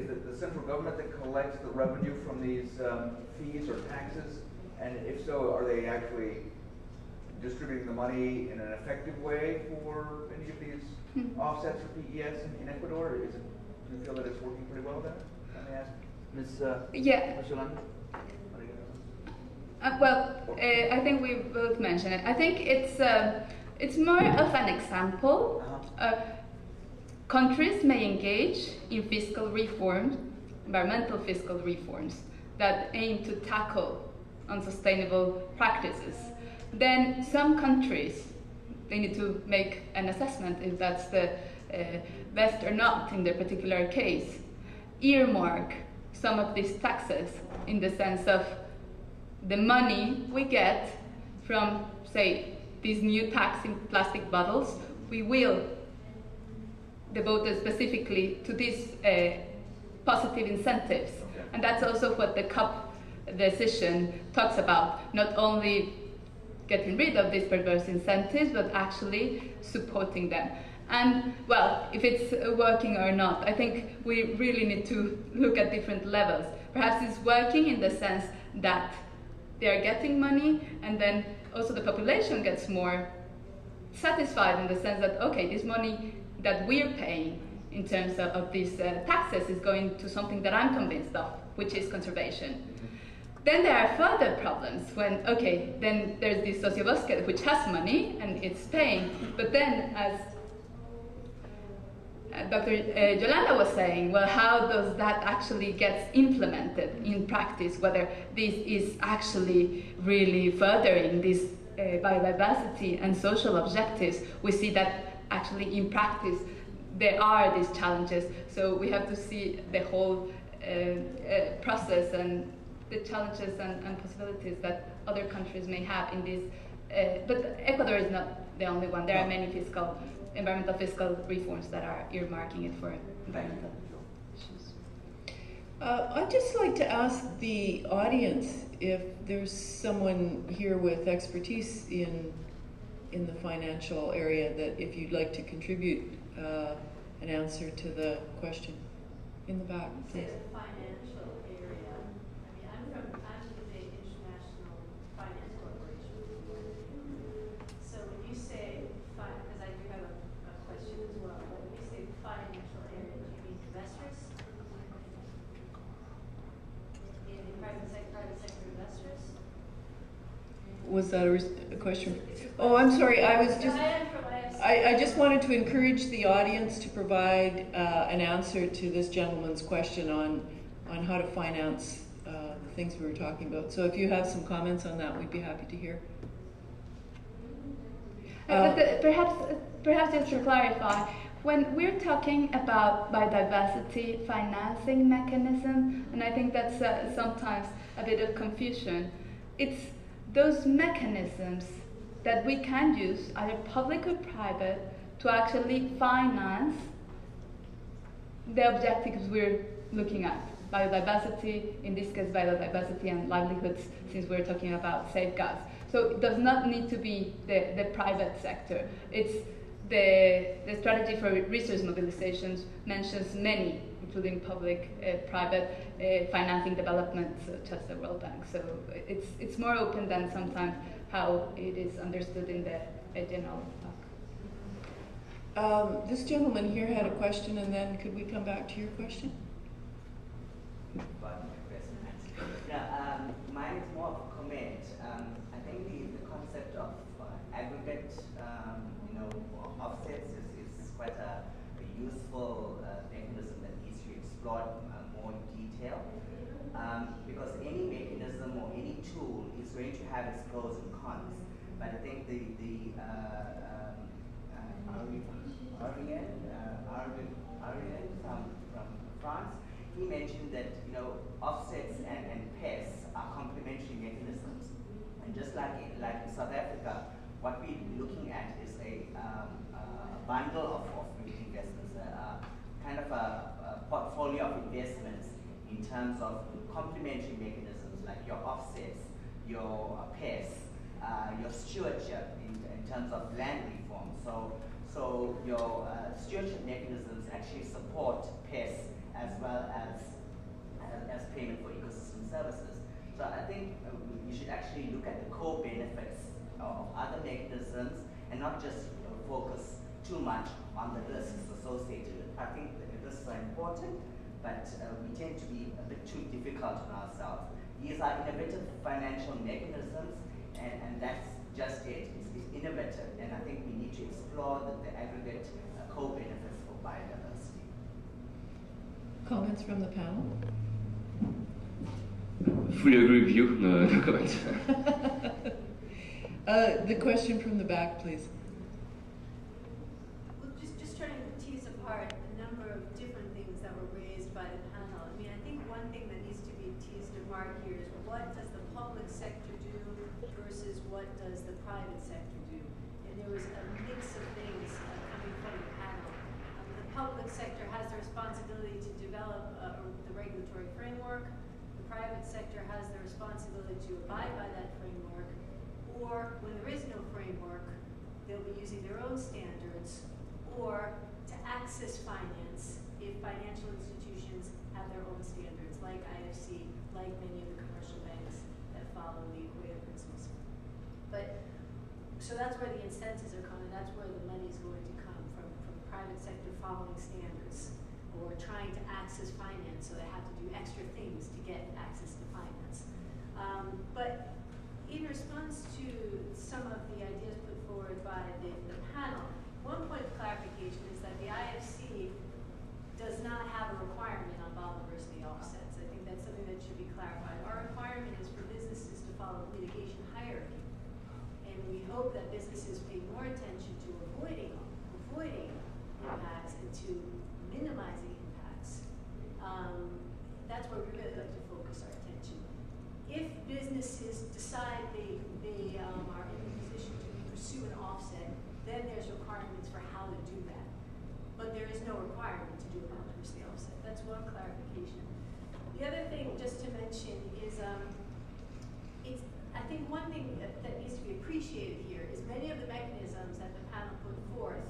it the central government that collects the revenue from these fees or taxes? And if so, are they actually distributing the money in an effective way for any of these offsets for PES in Ecuador? Do you feel that it's working pretty well there? Let me ask Ms. Yolanda. I think we both mentioned it. I think it's more of an example. Countries may engage in fiscal reforms, environmental fiscal reforms that aim to tackle unsustainable practices. Then some countries, they need to make an assessment if that's the best or not in their particular case. Earmark some of these taxes in the sense of the money we get from, say, this new tax in plastic bottles, we will devote it specifically to these positive incentives. Okay. And that's also what the COP decision talks about, not only getting rid of these perverse incentives, but actually supporting them. And, well, if it's working or not, I think we really need to look at different levels. Perhaps it's working in the sense that they are getting money, and then also the population gets more satisfied in the sense that, okay, this money that we're paying in terms of these taxes is going to something that I'm convinced of, which is conservation. Then there are further problems when, okay, then there's this sociobosque which has money and it's paying, but then as Dr. Yolanda was saying, well, how does that actually get implemented in practice, whether this is actually really furthering these biodiversity and social objectives? We see that actually in practice there are these challenges, so we have to see the whole process and the challenges and possibilities that other countries may have in this. But Ecuador is not the only one. There are many environmental fiscal reforms that are earmarking it for environmental issues. I'd just like to ask the audience if there's someone here with expertise in the financial area that if you'd like to contribute an answer to the question. In the back, please. The financial area. I mean, I'm with the International Finance Corporation. So when you say, because I do have a question as well, but when you say financial area, do you mean investors? In private sector investors? Was that a question? Oh, I'm sorry. I just wanted to encourage the audience to provide an answer to this gentleman's question on how to finance the things we were talking about. So if you have some comments on that, we'd be happy to hear. Perhaps just to clarify, when we're talking about biodiversity financing mechanism, and I think that's sometimes a bit of confusion, it's those mechanisms that we can use, either public or private, to actually finance the objectives we're looking at. Biodiversity, in this case biodiversity and livelihoods, since we're talking about safeguards. So it does not need to be the private sector. It's the strategy for resource mobilizations mentions many, including public, private financing development, such as the World Bank. So it's more open than sometimes how it is understood in the general talk. This gentleman here had a question, and then could we come back to your question? Mine is more of a comment. I think the concept of aggregate, offsets is quite a useful mechanism that needs to be explored more in detail. Because any mechanism or any tool is going to have its pros and cons. But I think Ariel from France, he mentioned that offsets and PES are complementary mechanisms. And just like in South Africa, what we're looking at is a bundle of investments, kind of a portfolio of investments in terms of complementary mechanisms like your offsets, your PES, your stewardship in terms of land reform. So your stewardship mechanisms actually support PES as well as payment for ecosystem services. So I think you should actually look at the core benefits of other mechanisms and not just focus too much on the risks associated with it. I think the risks are important, but we tend to be a bit too difficult on ourselves. These are innovative financial mechanisms, and that's just it. It's innovative, and I think we need to explore the aggregate co-benefits for biodiversity. Comments from the panel? Fully agree with you. No comments. The question from the back, please. Well, just trying to tease apart a number of different things that were raised by the panel. I mean, I think one thing that needs to be teased apart here is what does the public sector do versus what does the private sector do? And there was a mix of things coming from the panel. The public sector has the responsibility to develop the regulatory framework. The private sector has the responsibility to abide by that framework. Or when there is no framework, they'll be using their own standards, or to access finance if financial institutions have their own standards, like IFC, like many of the commercial banks that follow the Equator Principles. But so that's where the incentives are coming. That's where the money is going to come from the private sector following standards or trying to access finance, so they have to do extra things to get access to finance. But in response to some of the ideas put forward by the panel, one point of clarification is that the IFC does not have a requirement on biodiversity offsets. I think that's something that should be clarified. Our requirement is for businesses to follow mitigation hierarchy. And we hope that businesses pay more attention to avoiding impacts and to minimizing impacts. That's where we really like to focus our attention. If businesses decide they are in a position to pursue an offset, then there's requirements for how to do that. But there is no requirement to do a biodiversity offset. That's one clarification. The other thing just to mention is I think one thing that needs to be appreciated here is many of the mechanisms that the panel put forth,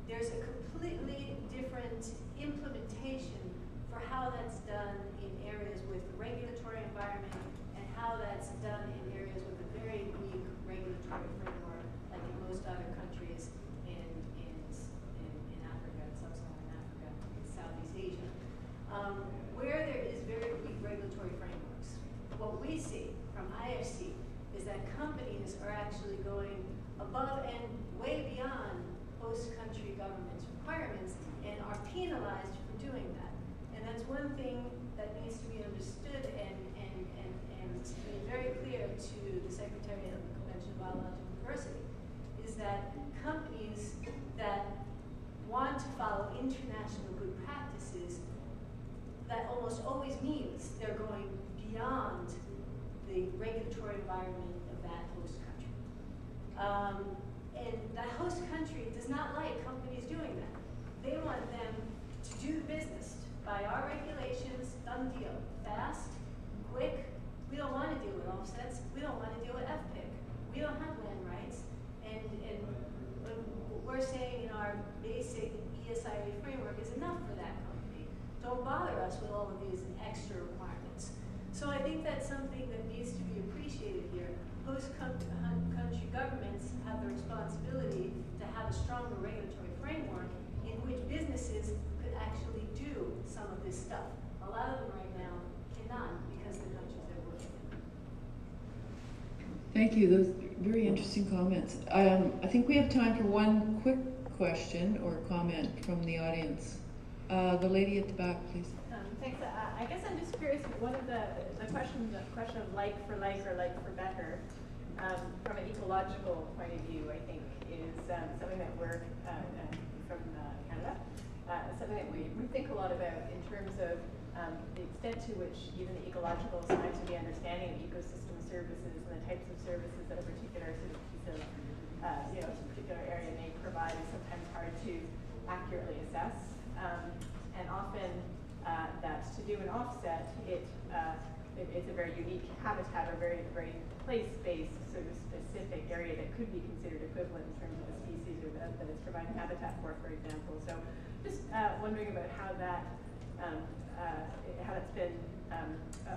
there's a completely different implementation for how that's done in areas with regulatory environment and how that's done in areas with a very weak regulatory framework, like in most other countries in Africa, sub-Saharan Africa, Southeast Asia, where there is very weak regulatory frameworks. What we see from IFC is that companies are actually going above and way beyond host country government's requirements and are penalized for doing that. And that's one thing that needs to be understood and made very clear to the Secretary of the Convention of Biological Diversity, is that companies that want to follow international good practices, that almost always means they're going beyond the regulatory environment of that host country. And that host country does not like companies doing that. They want them to do business by our regulations, done deal, fast, quick. We don't want to deal with offsets. We don't want to deal with FPIC. We don't have land rights. And what we're saying in our basic ESIA framework is enough for that company. Don't bother us with all of these extra requirements. So I think that's something that needs to be appreciated here. Host country governments have the responsibility to have a stronger regulatory framework in which businesses could actually do some of this stuff. A lot of them right now cannot because the countries they're working in. Thank you. Those very interesting comments. I think we have time for one quick question or comment from the audience. The lady at the back, please. Thanks. I guess I'm just curious. One of the question of like for like or like for better, from an ecological point of view, I think is something that we're from Canada, something that we think a lot about in terms of the extent to which even the ecological science or the understanding of ecosystem services and the types of services that a particular sort of piece of a particular area may provide is sometimes hard to accurately assess. And often that to do an offset, it's a very unique habitat or very, very place-based sort of specific area that could be considered equivalent in terms of the species or that it's providing habitat for example. So just wondering about how that's been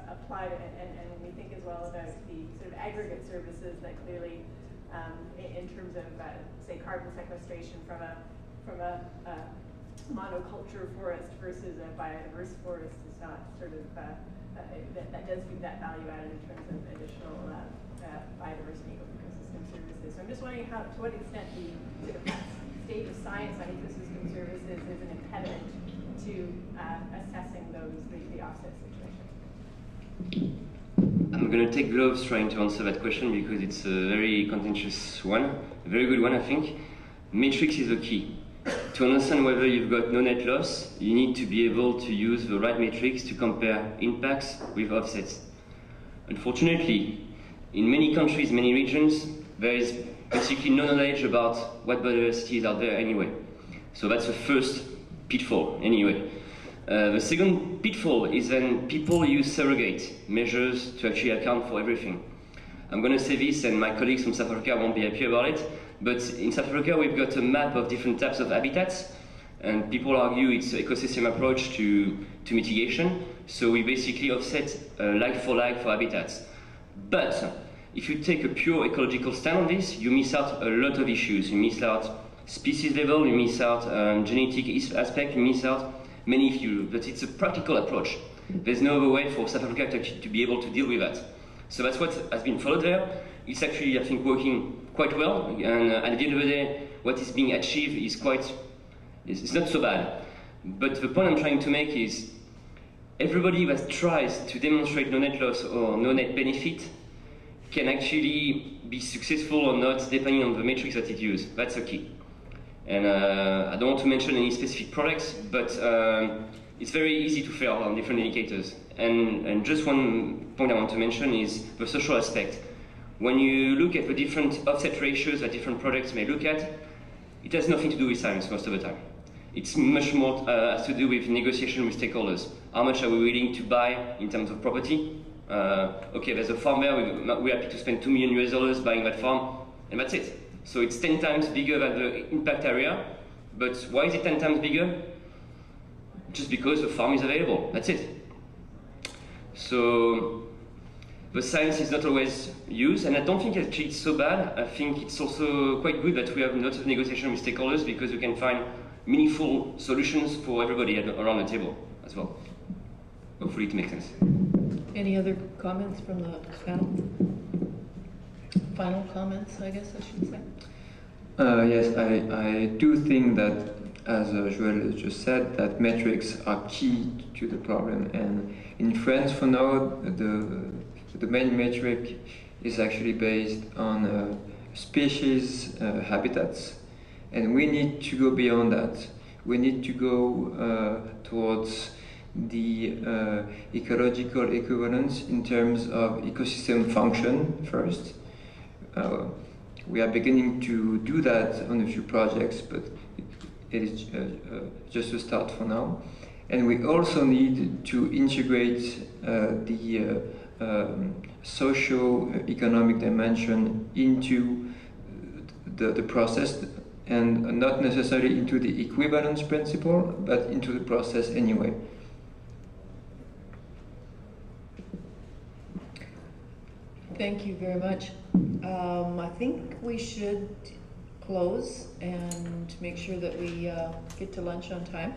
applied, and when we think as well about the sort of aggregate services that clearly, in terms of say carbon sequestration from a monoculture forest versus a biodiverse forest is not sort of that does give that value added in terms of additional biodiversity ecosystem services. So I'm just wondering to what extent the sort of state of science on ecosystem services is an impediment to assessing the offset situation. I'm going to take gloves trying to answer that question because it's a very contentious one, a very good one I think. Metrics is the key. To understand whether you've got no net loss, you need to be able to use the right metrics to compare impacts with offsets. Unfortunately, in many countries, many regions, there is basically no knowledge about what biodiversity is out there anyway. So that's the first pitfall anyway. The second pitfall is when people use surrogate measures to actually account for everything. I'm going to say this, and my colleagues from South Africa won't be happy about it, but in South Africa we've got a map of different types of habitats, and people argue it's an ecosystem approach to mitigation, so we basically offset like for habitats. But if you take a pure ecological stand on this, you miss out a lot of issues. You miss out species level, you miss out genetic aspect, you miss out many issues, but it's a practical approach. There's no other way for South Africa to be able to deal with that. So that's what has been followed there. It's actually, I think, working quite well, and at the end of the day, what is being achieved is it's not so bad. But the point I'm trying to make is, everybody that tries to demonstrate no net loss or no net benefit can actually be successful or not, depending on the metrics that it uses. That's the key. And I don't want to mention any specific products, but it's very easy to fail on different indicators. And just one point I want to mention is the social aspect. When you look at the different offset ratios that different products may look at, it has nothing to do with science most of the time. It's much more has to do with negotiation with stakeholders. How much are we willing to buy in terms of property? Okay, there's a farm there, we're happy to spend $2 million buying that farm, and that's it. So it's 10 times bigger than the impact area, but why is it 10 times bigger? Just because the farm is available, that's it. So the science is not always used, and I don't think actually it's so bad. I think it's also quite good that we have lots of negotiation with stakeholders, because we can find meaningful solutions for everybody around the table as well. Hopefully it makes sense. Any other comments from the panel? Final comments, I guess I should say. Yes, I do think that, as Joël just said, that metrics are key to the problem. And in France, for now, the main metric is actually based on species habitats. And we need to go beyond that. We need to go towards the ecological equivalence in terms of ecosystem function first. We are beginning to do that on a few projects, but it is just a start for now. And we also need to integrate the socio-economic dimension into the process, and not necessarily into the equivalence principle, but into the process anyway. Thank you very much. I think we should close and make sure that we get to lunch on time.